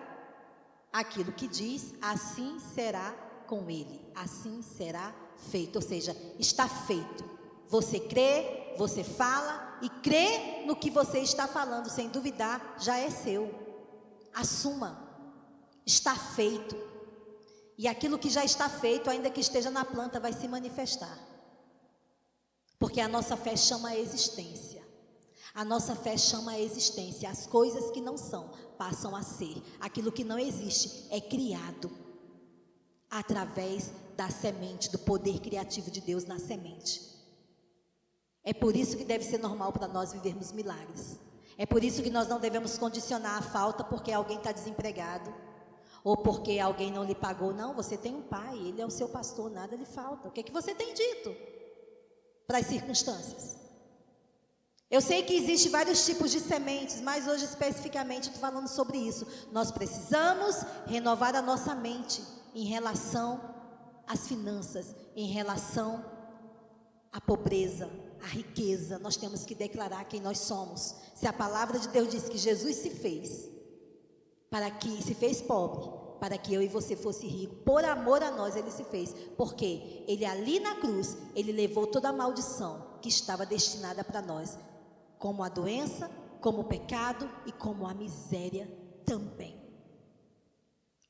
[SPEAKER 1] aquilo que diz, assim será com ele, assim será feito, ou seja, está feito. Você crê, você fala e crê no que você está falando sem duvidar, já é seu. Assuma, está feito. E aquilo que já está feito, ainda que esteja na planta, vai se manifestar. Porque a nossa fé chama a existência. A nossa fé chama a existência. As coisas que não são passam a ser. Aquilo que não existe é criado através da semente, do poder criativo de Deus na semente. É por isso que deve ser normal para nós vivermos milagres. É por isso que nós não devemos condicionar a falta porque alguém está desempregado ou porque alguém não lhe pagou. Não, você tem um pai, ele é o seu pastor, nada lhe falta. O que é que você tem dito para as circunstâncias? Eu sei que existem vários tipos de sementes, mas hoje especificamente eu estou falando sobre isso. Nós precisamos renovar a nossa mente em relação às finanças, em relação à pobreza, à riqueza. Nós temos que declarar quem nós somos. Se a palavra de Deus diz que Jesus se fez pobre, para que eu e você fosse rico, por amor a nós ele se fez, porque ele ali na cruz, ele levou toda a maldição que estava destinada para nós, como a doença, como o pecado e como a miséria também.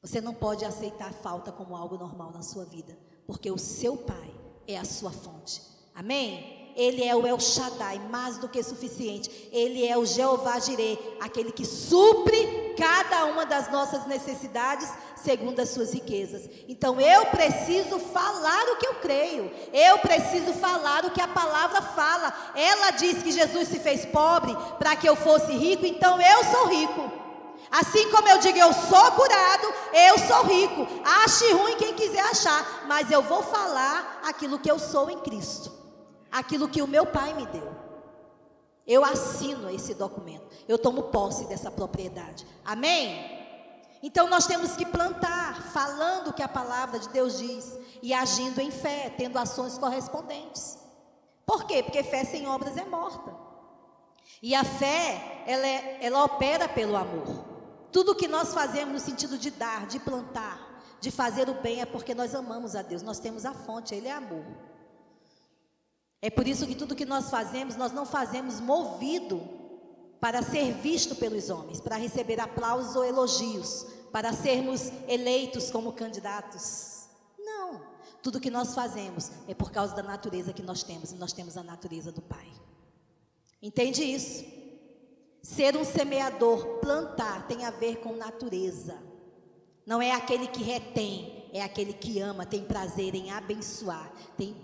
[SPEAKER 1] Você não pode aceitar a falta como algo normal na sua vida, porque o seu pai é a sua fonte. Amém? Ele é o El Shaddai, mais do que suficiente. Ele é o Jeová Jireh, aquele que supre cada uma das nossas necessidades segundo as suas riquezas. Então eu preciso falar o que eu creio. Eu preciso falar o que a palavra fala. Ela diz que Jesus se fez pobre para que eu fosse rico, então eu sou rico. Assim como eu digo, eu sou curado, eu sou rico. Ache ruim quem quiser achar, mas eu vou falar aquilo que eu sou em Cristo. Aquilo que o meu pai me deu. Eu assino esse documento. Eu tomo posse dessa propriedade. Amém? Então nós temos que plantar, falando o que a palavra de Deus diz e agindo em fé, tendo ações correspondentes. Por quê? Porque fé sem obras é morta. E a fé, ela opera pelo amor. Tudo que nós fazemos no sentido de dar, de plantar, de fazer o bem, é porque nós amamos a Deus. Nós temos a fonte, Ele é amor. É por isso que tudo que nós fazemos, nós não fazemos movido para ser visto pelos homens, para receber aplausos ou elogios, para sermos eleitos como candidatos. Não, tudo que nós fazemos é por causa da natureza que nós temos, e nós temos a natureza do Pai. Entende isso? Ser um semeador, plantar, tem a ver com natureza. Não é aquele que retém, é aquele que ama, tem prazer em abençoar,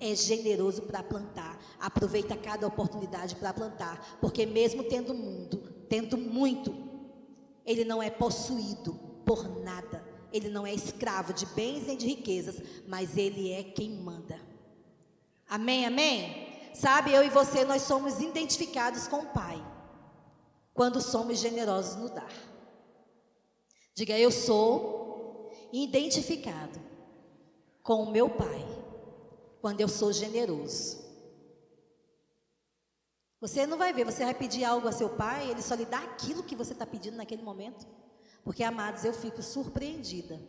[SPEAKER 1] é generoso para plantar, aproveita cada oportunidade para plantar, porque mesmo tendo muito, ele não é possuído por nada, ele não é escravo de bens nem de riquezas, mas ele é quem manda. Amém, amém? Sabe, eu e você, nós somos identificados com o Pai, quando somos generosos no dar. Diga, eu sou identificado com o meu Pai quando eu sou generoso. Você não vai ver, você vai pedir algo a seu pai, ele só lhe dá aquilo que você está pedindo naquele momento. Porque, amados, eu fico surpreendida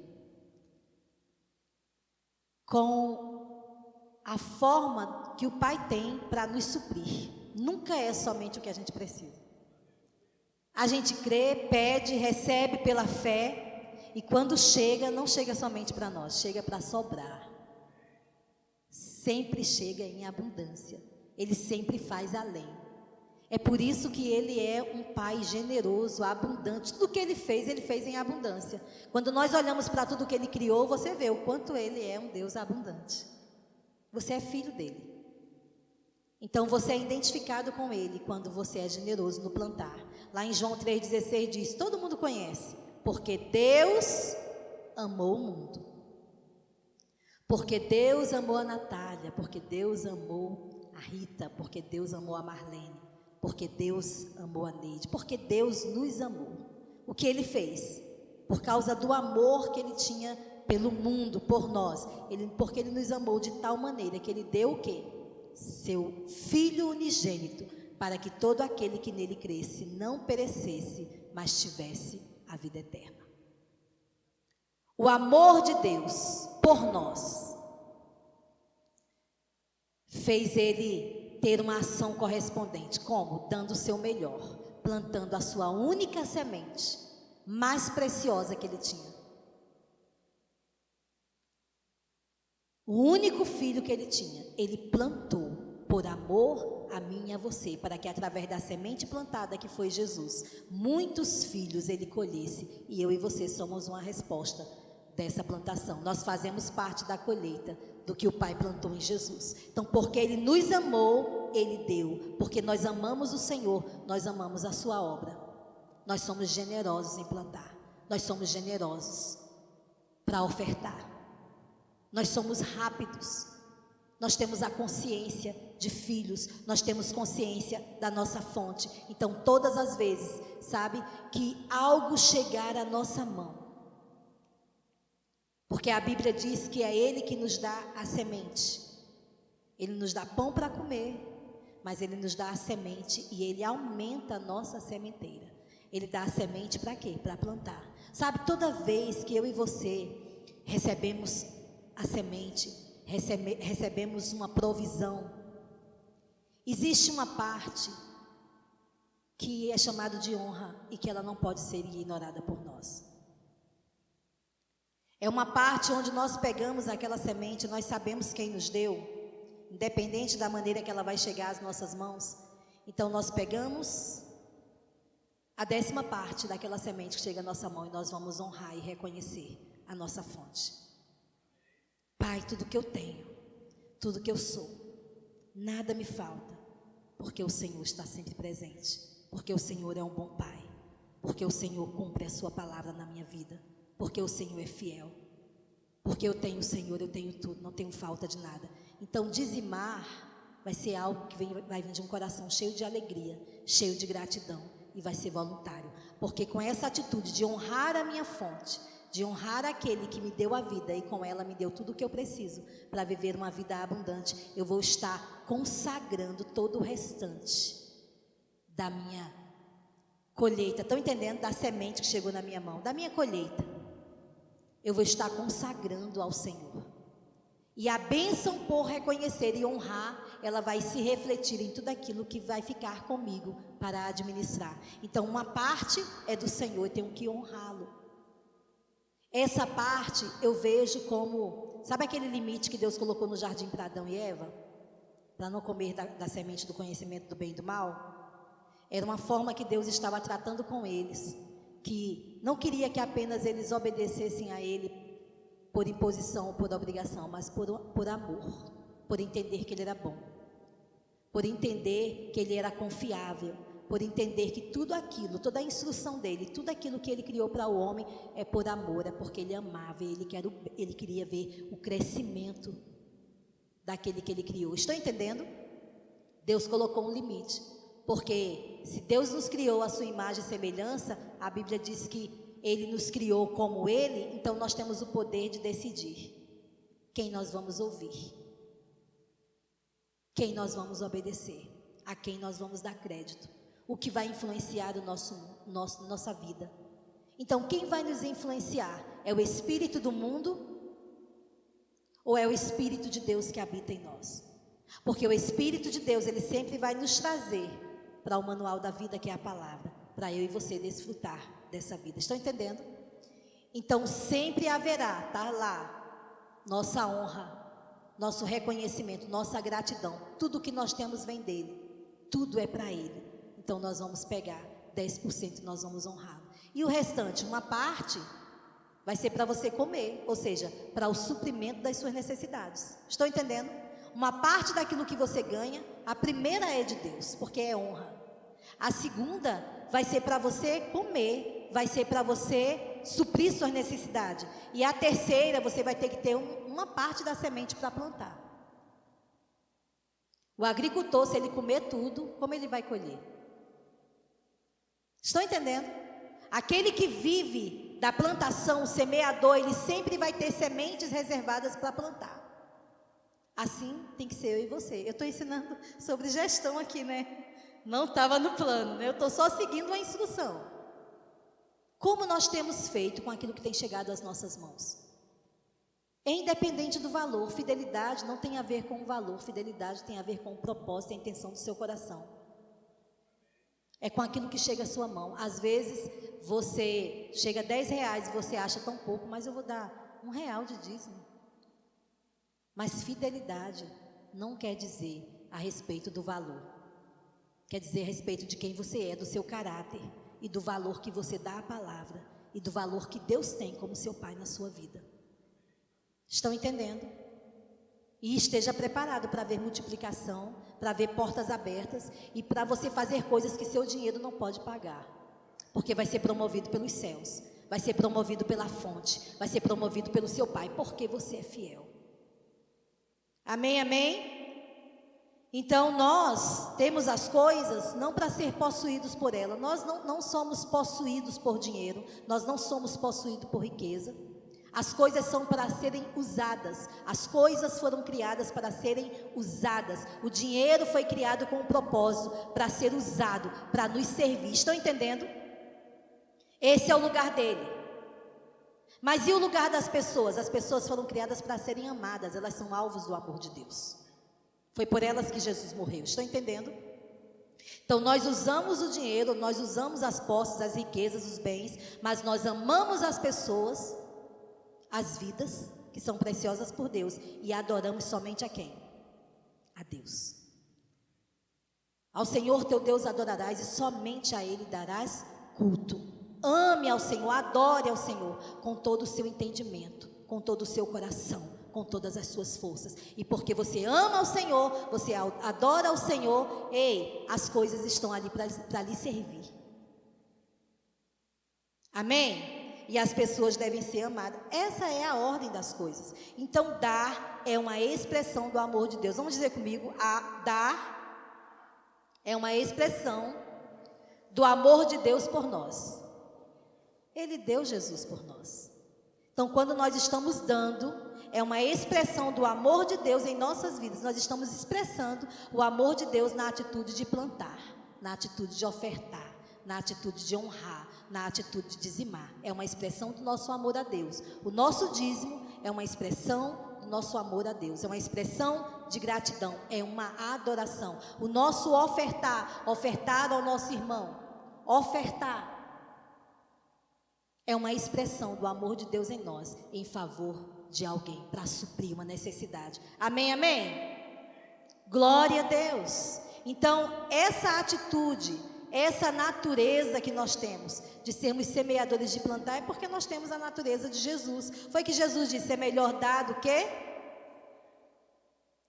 [SPEAKER 1] com a forma que o Pai tem para nos suprir. Nunca é somente o que a gente precisa. A gente crê, pede, recebe pela fé. E quando chega, não chega somente para nós, chega para sobrar. Sempre chega em abundância. Ele sempre faz além. É por isso que ele é um pai generoso, abundante. Tudo que ele fez em abundância. Quando nós olhamos para tudo que ele criou, você vê o quanto ele é um Deus abundante. Você é filho dele. Então você é identificado com ele quando você é generoso no plantar. Lá em João 3,16 diz, todo mundo conhece. Porque Deus amou o mundo. Porque Deus amou a Natália. Porque Deus amou a Rita. Porque Deus amou a Marlene. Porque Deus amou a Neide. Porque Deus nos amou. O que Ele fez? Por causa do amor que Ele tinha pelo mundo, por nós. Porque Ele nos amou de tal maneira que Ele deu o quê? Seu Filho unigênito. Para que todo aquele que nele cresce não perecesse, mas tivesse a vida eterna. O amor de Deus por nós fez ele ter uma ação correspondente. Como? Dando o seu melhor, plantando a sua única semente, mais preciosa que ele tinha. O único filho que ele tinha, ele plantou por amor a mim e a você, para que através da semente plantada que foi Jesus, muitos filhos ele colhesse, e eu e você somos uma resposta dessa plantação. Nós fazemos parte da colheita do que o Pai plantou em Jesus. Então, porque ele nos amou, ele deu. Porque nós amamos o Senhor, nós amamos a sua obra. Nós somos generosos em plantar. Nós somos generosos para ofertar. Nós somos rápidos. Nós temos a consciência de filhos, nós temos consciência da nossa fonte. Então, todas as vezes, sabe, que algo chegar à nossa mão, porque a Bíblia diz que é Ele que nos dá a semente. Ele nos dá pão para comer, mas Ele nos dá a semente e Ele aumenta a nossa sementeira. Ele dá a semente para quê? Para plantar. Sabe, toda vez que eu e você recebemos a semente, recebemos uma provisão, existe uma parte que é chamada de honra e que ela não pode ser ignorada por nós. É uma parte onde nós pegamos aquela semente, nós sabemos quem nos deu, independente da maneira que ela vai chegar às nossas mãos. Então nós pegamos a 10ª parte daquela semente que chega à nossa mão e nós vamos honrar e reconhecer a nossa fonte. Pai, tudo que eu tenho, tudo que eu sou, nada me falta, porque o Senhor está sempre presente, porque o Senhor é um bom Pai, porque o Senhor cumpre a sua palavra na minha vida, porque o Senhor é fiel, porque eu tenho o Senhor, eu tenho tudo, não tenho falta de nada. Então dizimar vai ser algo que vai vir de um coração cheio de alegria, cheio de gratidão, e vai ser voluntário, porque com essa atitude de honrar a minha fonte, de honrar aquele que me deu a vida e com ela me deu tudo o que eu preciso para viver uma vida abundante, eu vou estar consagrando todo o restante da minha colheita. Estão entendendo? Da semente que chegou na minha mão, da minha colheita. Eu vou estar consagrando ao Senhor. E a bênção por reconhecer e honrar, ela vai se refletir em tudo aquilo que vai ficar comigo para administrar. Então, uma parte é do Senhor, eu tenho que honrá-lo. Essa parte eu vejo como, sabe aquele limite que Deus colocou no jardim para Adão e Eva? Para não comer da semente do conhecimento do bem e do mal? Era uma forma que Deus estava tratando com eles, que não queria que apenas eles obedecessem a Ele por imposição ou por obrigação, mas por amor, por entender que Ele era bom, por entender que Ele era confiável, por entender que tudo aquilo, toda a instrução dele, tudo aquilo que Ele criou para o homem é por amor, é porque Ele amava, Ele queria ver o crescimento daquele que Ele criou. Estão entendendo? Deus colocou um limite, porque se Deus nos criou a sua imagem e semelhança, a Bíblia diz que Ele nos criou como Ele, então nós temos o poder de decidir quem nós vamos ouvir, quem nós vamos obedecer, a quem nós vamos dar crédito, o que vai influenciar nossa vida. Então, quem vai nos influenciar? É o espírito do mundo ou é o Espírito de Deus que habita em nós? Porque o Espírito de Deus, ele sempre vai nos trazer para o manual da vida, que é a palavra, para eu e você desfrutar dessa vida. Estão entendendo? Então sempre haverá, tá lá, nossa honra, nosso reconhecimento, nossa gratidão. Tudo que nós temos vem dele, tudo é para ele. Então nós vamos pegar 10%, nós vamos honrar. E o restante, uma parte, vai ser para você comer, ou seja, para o suprimento das suas necessidades. Estão entendendo? Uma parte daquilo que você ganha, a primeira é de Deus, porque é honra. A segunda vai ser para você comer, vai ser para você suprir suas necessidades. E a terceira, você vai ter que ter uma parte da semente para plantar. O agricultor, se ele comer tudo, como ele vai colher? Estão entendendo? Aquele que vive da plantação, o semeador, ele sempre vai ter sementes reservadas para plantar. Assim tem que ser eu e você. Eu estou ensinando sobre gestão aqui, né? Não estava no plano, né? Eu estou só seguindo a instrução. Como nós temos feito com aquilo que tem chegado às nossas mãos? É independente do valor. Fidelidade não tem a ver com o valor. Fidelidade tem a ver com o propósito e a intenção do seu coração. É com aquilo que chega à sua mão. Às vezes, você chega a 10 reais e você acha tão pouco, mas eu vou dar R$1 de dízimo. Mas fidelidade não quer dizer A respeito do valor. Quer dizer, a respeito de quem você é, do seu caráter e do valor que você dá à palavra e do valor que Deus tem como seu Pai na sua vida. Estão entendendo? E esteja preparado para ver multiplicação, para ver portas abertas e para você fazer coisas que seu dinheiro não pode pagar. Porque vai ser promovido pelos céus, vai ser promovido pela fonte, vai ser promovido pelo seu Pai, porque você é fiel. Amém, amém? Então nós temos as coisas não para ser possuídos por ela. Nós não somos possuídos por dinheiro, nós não somos possuídos por riqueza. As coisas são para serem usadas, as coisas foram criadas para serem usadas. O dinheiro foi criado com um propósito, para ser usado, para nos servir. Estão entendendo? Esse é o lugar dele. Mas e o lugar das pessoas? As pessoas foram criadas para serem amadas, elas são alvos do amor de Deus. Foi por elas que Jesus morreu. Estão entendendo? Então nós usamos o dinheiro, nós usamos as posses, as riquezas, os bens, mas nós amamos as pessoas, as vidas que são preciosas por Deus e adoramos somente a quem? A Deus. Ao Senhor teu Deus adorarás e somente a Ele darás culto. Ame ao Senhor, adore ao Senhor com todo o seu entendimento, com todo o seu coração, com todas as suas forças. E porque você ama ao Senhor, você adora ao Senhor, as coisas estão ali para lhe servir. Amém? E as pessoas devem ser amadas. Essa é a ordem das coisas. Então dar é uma expressão do amor de Deus. Vamos dizer comigo, dar é uma expressão do amor de Deus por nós. Ele deu Jesus por nós. Então quando nós estamos dando, é uma expressão do amor de Deus em nossas vidas. Nós estamos expressando o amor de Deus na atitude de plantar, na atitude de ofertar, na atitude de honrar, na atitude de dizimar. É uma expressão do nosso amor a Deus. O nosso dízimo é uma expressão do nosso amor a Deus. É uma expressão de gratidão, é uma adoração. O nosso ofertar ao nosso irmão, ofertar, é uma expressão do amor de Deus em nós, em favor de alguém, para suprir uma necessidade. Amém, amém? Glória a Deus. Então, essa atitude, essa natureza que nós temos, de sermos semeadores de plantar, é porque nós temos a natureza de Jesus. Foi que Jesus disse, é melhor dar do que?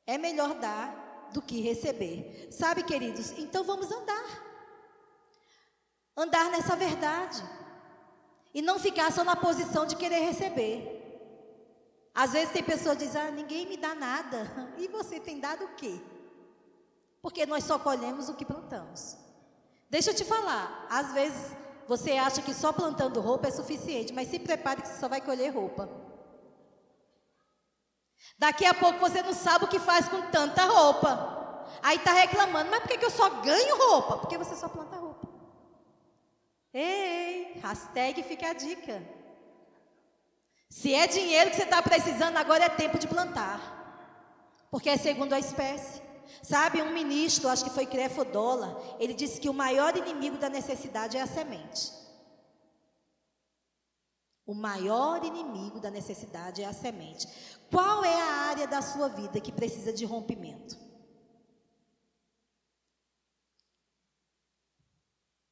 [SPEAKER 1] É melhor dar do que receber. Sabe, queridos? Então vamos andar. Andar nessa verdade. E não ficar só na posição de querer receber. Às vezes tem pessoas que dizem, ninguém me dá nada. E você tem dado o quê? Porque nós só colhemos o que plantamos. Deixa eu te falar, às vezes você acha que só plantando roupa é suficiente, mas se prepare que você só vai colher roupa. Daqui a pouco você não sabe o que faz com tanta roupa. Aí está reclamando, mas por que eu só ganho roupa? Porque você só planta roupa. Ei, hashtag fica a dica. Se é dinheiro que você está precisando, agora é tempo de plantar. Porque é segundo a espécie. Sabe, um ministro, acho que foi Crefodola, ele disse que o maior inimigo da necessidade é a semente. O maior inimigo da necessidade é a semente. Qual é a área da sua vida que precisa de rompimento?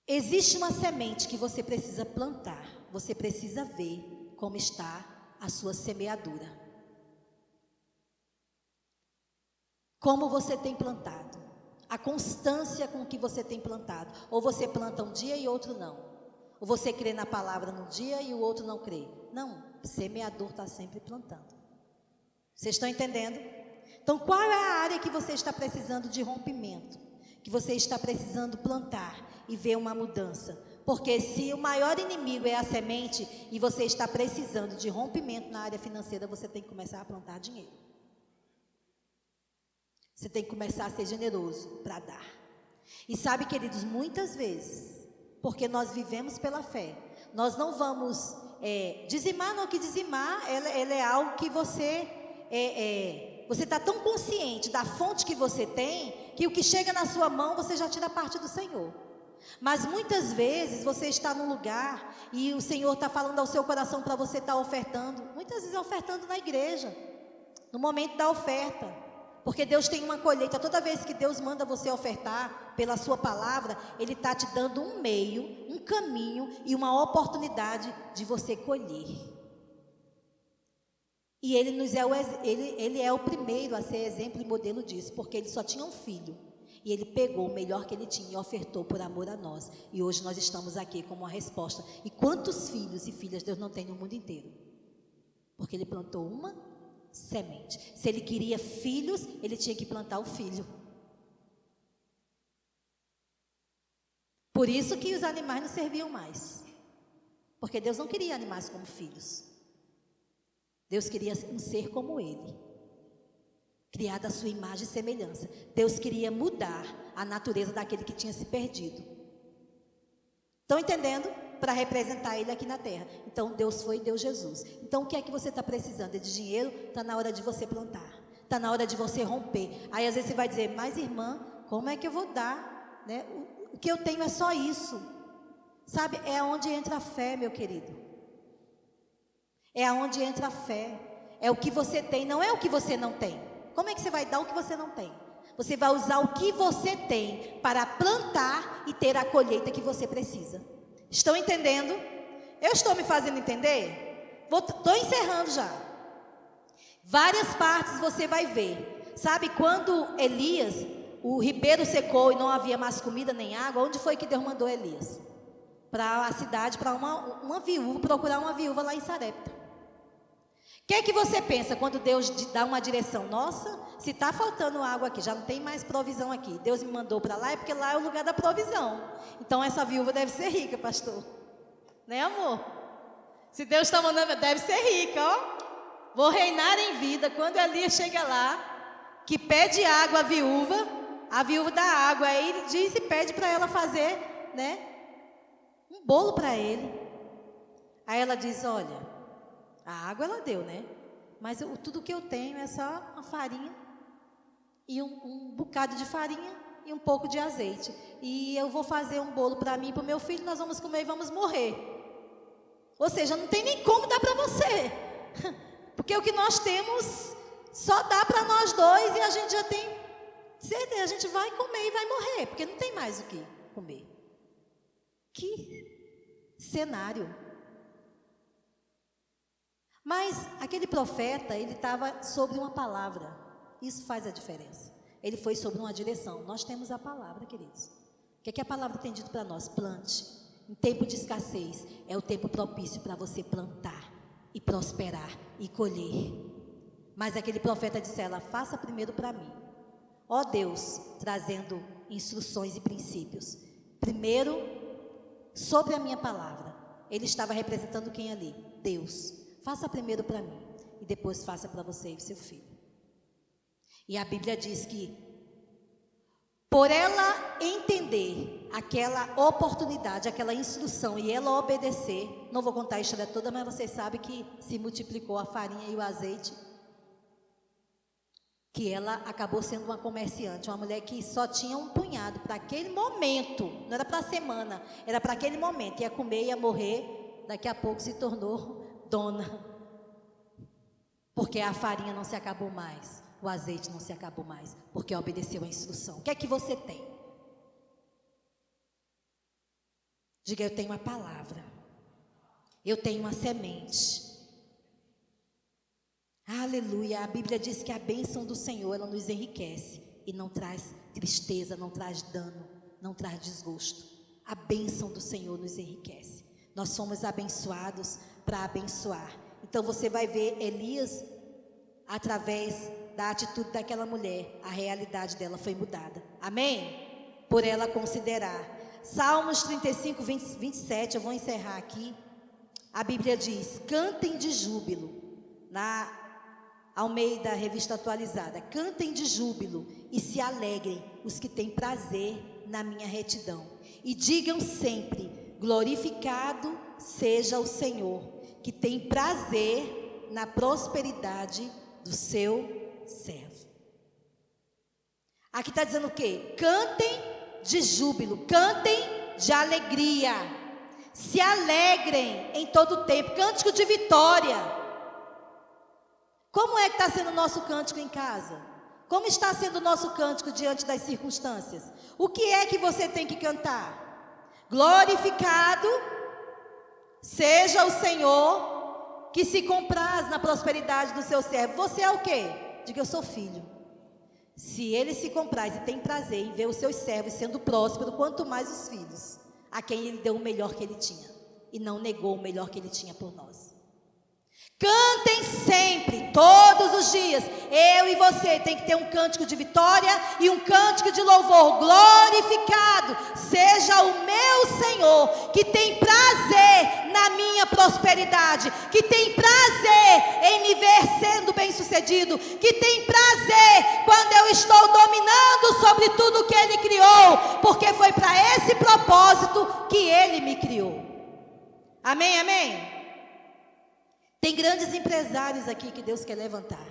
[SPEAKER 1] Existe uma semente que você precisa plantar. Você precisa ver como está a sua semeadura. Como você tem plantado? A constância com que você tem plantado. Ou você planta um dia e outro não. Ou você crê na palavra num dia e o outro não crê. Não, o semeador está sempre plantando. Vocês estão entendendo? Então qual é a área que você está precisando de rompimento? Que você está precisando plantar e ver uma mudança? Porque se o maior inimigo é a semente e você está precisando de rompimento na área financeira, você tem que começar a plantar dinheiro. Você tem que começar a ser generoso para dar. E sabe, queridos, muitas vezes, porque nós vivemos pela fé, nós não vamos dizimar, não, que dizimar ela é algo que você está tão consciente da fonte que você tem, que o que chega na sua mão, você já tira parte do Senhor. Mas muitas vezes você está num lugar e o Senhor está falando ao seu coração para você estar ofertando. Muitas vezes ofertando na igreja, no momento da oferta. Porque Deus tem uma colheita. Toda vez que Deus manda você ofertar pela sua palavra, Ele está te dando um meio, um caminho e uma oportunidade de você colher. E Ele é o primeiro a ser exemplo e modelo disso, porque Ele só tinha um filho. E Ele pegou o melhor que Ele tinha e ofertou por amor a nós. E hoje nós estamos aqui como uma resposta. E quantos filhos e filhas Deus não tem no mundo inteiro? Porque Ele plantou uma semente. Se Ele queria filhos, Ele tinha que plantar o filho. Por isso que os animais não serviam mais. Porque Deus não queria animais como filhos. Deus queria um ser como Ele, criado à sua imagem e semelhança. Deus queria mudar a natureza daquele que tinha se perdido. Estão entendendo? Para representar Ele aqui na terra. Então Deus foi e deu Jesus. Então o que é que você está precisando? É de dinheiro? Está na hora de você plantar. Está na hora de você romper. Aí às vezes você vai dizer, mas irmã, como é que eu vou dar? Né? O que eu tenho é só isso. Sabe, é onde entra a fé, meu querido. É aonde entra a fé. É o que você tem, não é o que você não tem. Como é que você vai dar o que você não tem? Você vai usar o que você tem para plantar e ter a colheita que você precisa. Estão entendendo? Eu estou me fazendo entender? Estou encerrando já. Várias partes você vai ver. Sabe quando Elias, o ribeiro secou e não havia mais comida nem água, onde foi que Deus mandou Elias? Para a cidade, para uma viúva, procurar uma viúva lá em Sarepta. O que é que você pensa quando Deus dá uma direção? Nossa, se está faltando água aqui, já não tem mais provisão aqui. Deus me mandou para lá, é porque lá é o lugar da provisão. Então essa viúva deve ser rica, pastor. Né, amor? Se Deus está mandando, deve ser rica, ó. Vou reinar em vida. Quando Elias chega lá, que pede água à viúva, a viúva dá água. Aí ele diz e pede para ela fazer, né, um bolo para ele. Aí ela diz, olha, a água ela deu, né? Mas tudo que eu tenho é só uma farinha e um bocado de farinha e um pouco de azeite. E eu vou fazer um bolo para mim e para o meu filho, nós vamos comer e vamos morrer. Ou seja, não tem nem como dar para você. Porque o que nós temos só dá para nós dois e a gente já tem certeza, a gente vai comer e vai morrer, porque não tem mais o que comer. Que cenário! Mas aquele profeta, ele estava sobre uma palavra. Isso faz a diferença. Ele foi sobre uma direção. Nós temos a palavra, queridos. O que é que a palavra tem dito para nós? Plante. Em tempo de escassez, é o tempo propício para você plantar e prosperar e colher. Mas aquele profeta disse a ela, faça primeiro para mim. Ó Deus, trazendo instruções e princípios. Primeiro, sobre a minha palavra. Ele estava representando quem ali? Deus. Faça primeiro para mim e depois faça para você e seu filho. E a Bíblia diz que, por ela entender aquela oportunidade, aquela instrução e ela obedecer, não vou contar a história toda, mas vocês sabem que se multiplicou a farinha e o azeite, que ela acabou sendo uma comerciante, uma mulher que só tinha um punhado para aquele momento, não era para a semana, era para aquele momento, ia comer, ia morrer, daqui a pouco se tornou dona, porque a farinha não se acabou mais, o azeite não se acabou mais, porque obedeceu a instrução. O que é que você tem? Diga, eu tenho uma palavra, eu tenho uma semente. Aleluia, a Bíblia diz que a bênção do Senhor, ela nos enriquece e não traz tristeza, não traz dano, não traz desgosto. A bênção do Senhor nos enriquece. Nós somos abençoados para abençoar. Então você vai ver Elias, através da atitude daquela mulher, a realidade dela foi mudada. Amém? Por ela considerar. Salmos 35, 27, eu vou encerrar aqui. A Bíblia diz, cantem de júbilo, na Almeida, Revista Atualizada, cantem de júbilo e se alegrem os que têm prazer na minha retidão. E digam sempre, glorificado seja o Senhor, que tem prazer na prosperidade do seu servo. Aqui está dizendo o quê? Cantem de júbilo, cantem de alegria, se alegrem em todo o tempo, cântico de vitória. Como é que está sendo o nosso cântico em casa? Como está sendo o nosso cântico diante das circunstâncias? O que é que você tem que cantar? Glorificado seja o Senhor, que se compraz na prosperidade do seu servo. Você é o quê? Diga, eu sou filho. Se ele se compraz e tem prazer em ver os seus servos sendo prósperos, quanto mais os filhos, a quem ele deu o melhor que ele tinha, e não negou o melhor que ele tinha por nós. Cantem sempre, todos os dias. Eu e você tem que ter um cântico de vitória e um cântico de louvor. Glorificado seja o meu Senhor, que tem prazer na minha prosperidade, que tem prazer em me ver sendo bem-sucedido, que tem prazer quando eu estou dominando sobre tudo que Ele criou, porque foi para esse propósito que Ele me criou. Amém, amém? Tem grandes empresários aqui que Deus quer levantar.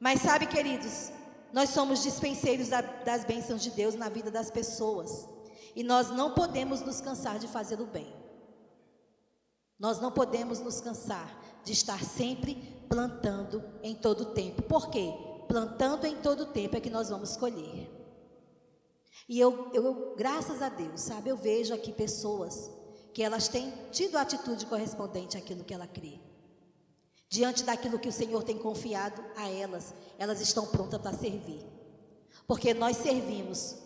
[SPEAKER 1] Mas sabe, queridos, nós somos dispenseiros das bênçãos de Deus na vida das pessoas. E nós não podemos nos cansar de fazer o bem. Nós não podemos nos cansar de estar sempre plantando em todo o tempo. Por quê? Plantando em todo o tempo é que nós vamos colher. E eu graças a Deus, sabe, eu vejo aqui pessoas que elas têm tido a atitude correspondente àquilo que ela crê. Diante daquilo que o Senhor tem confiado a elas, elas estão prontas para servir. Porque nós servimos,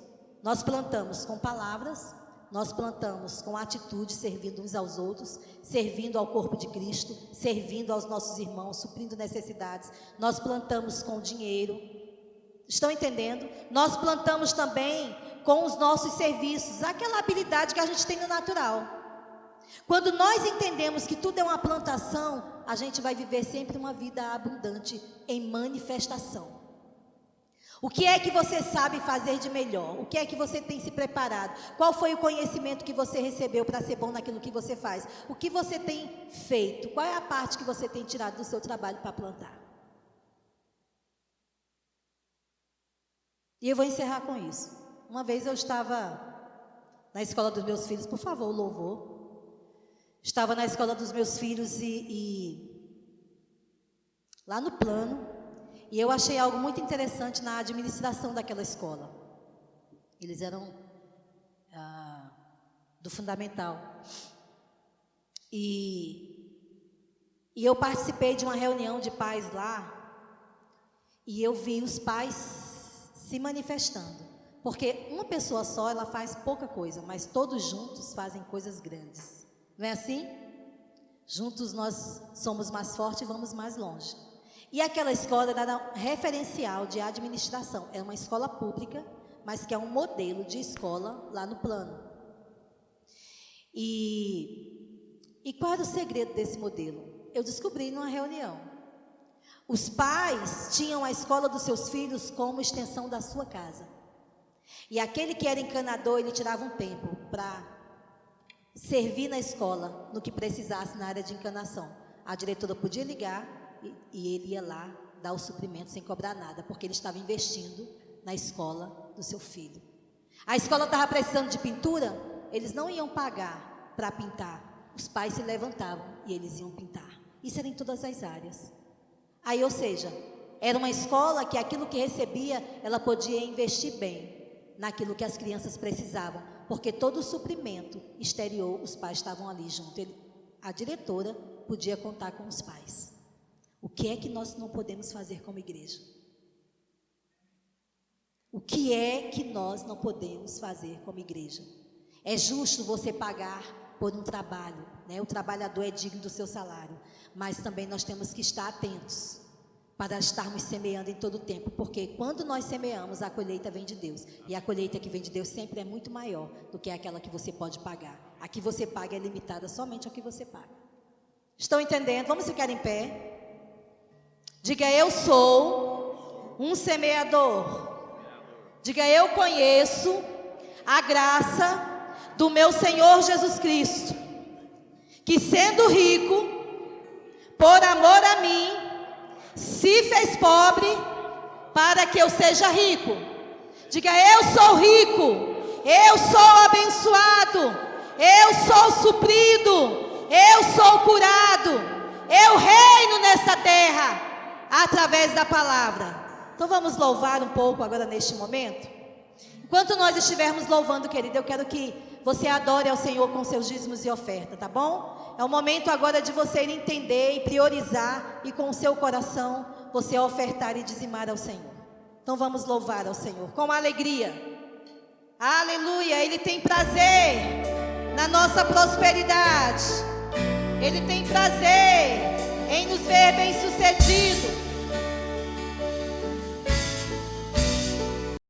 [SPEAKER 1] nós plantamos com palavras, nós plantamos com atitude, servindo uns aos outros, servindo ao corpo de Cristo, servindo aos nossos irmãos, suprindo necessidades. Nós plantamos com dinheiro. Estão entendendo? Nós plantamos também com os nossos serviços, aquela habilidade que a gente tem no natural. Quando nós entendemos que tudo é uma plantação, a gente vai viver sempre uma vida abundante em manifestação. O que é que você sabe fazer de melhor? O que é que você tem se preparado? Qual foi o conhecimento que você recebeu para ser bom naquilo que você faz? O que você tem feito? Qual é a parte que você tem tirado do seu trabalho para plantar? E eu vou encerrar com isso. Uma vez eu estava na escola dos meus filhos, por favor, o louvor. Estava na escola dos meus filhos lá no plano, e eu achei algo muito interessante na administração daquela escola. Eles eram do fundamental. E eu participei de uma reunião de pais lá, e eu vi os pais se manifestando. Porque uma pessoa só, ela faz pouca coisa, mas todos juntos fazem coisas grandes. Não é assim? Juntos nós somos mais fortes e vamos mais longe. E aquela escola era um referencial de administração. É uma escola pública, mas que é um modelo de escola lá no plano. E qual era o segredo desse modelo? Eu descobri numa reunião. Os pais tinham a escola dos seus filhos como extensão da sua casa. E aquele que era encanador, ele tirava um tempo para servir na escola, no que precisasse na área de encanação. A diretora podia ligar e ele ia lá dar o suprimento sem cobrar nada, porque ele estava investindo na escola do seu filho. A escola estava precisando de pintura, eles não iam pagar para pintar. Os pais se levantavam e eles iam pintar. Isso era em todas as áreas. Aí, ou seja, era uma escola que aquilo que recebia, ela podia investir bem naquilo que as crianças precisavam, porque todo o suprimento exterior, os pais estavam ali junto. A diretora podia contar com os pais. O que é que nós não podemos fazer como igreja? O que é que nós não podemos fazer como igreja? É justo você pagar por um trabalho, né? O trabalhador é digno do seu salário, mas também nós temos que estar atentos para estarmos semeando em todo o tempo, porque quando nós semeamos, a colheita vem de Deus, e a colheita que vem de Deus sempre é muito maior do que aquela que você pode pagar. A que você paga é limitada somente ao que você paga. Estão entendendo? Vamos ficar em pé. Diga, eu sou um semeador. Diga, eu conheço a graça do meu Senhor Jesus Cristo, que sendo rico, por amor a mim, se fez pobre para que eu seja rico. Diga, eu sou rico, eu sou abençoado, eu sou suprido, eu sou curado, eu reino nessa terra através da palavra. Então vamos louvar um pouco agora neste momento? Enquanto nós estivermos louvando, querido, eu quero que você adore ao Senhor com seus dízimos e oferta, tá bom? É o momento agora de você entender e priorizar e com o seu coração você ofertar e dizimar ao Senhor. Então vamos louvar ao Senhor com alegria. Aleluia, Ele tem prazer na nossa prosperidade. Ele tem prazer em nos ver bem-sucedidos.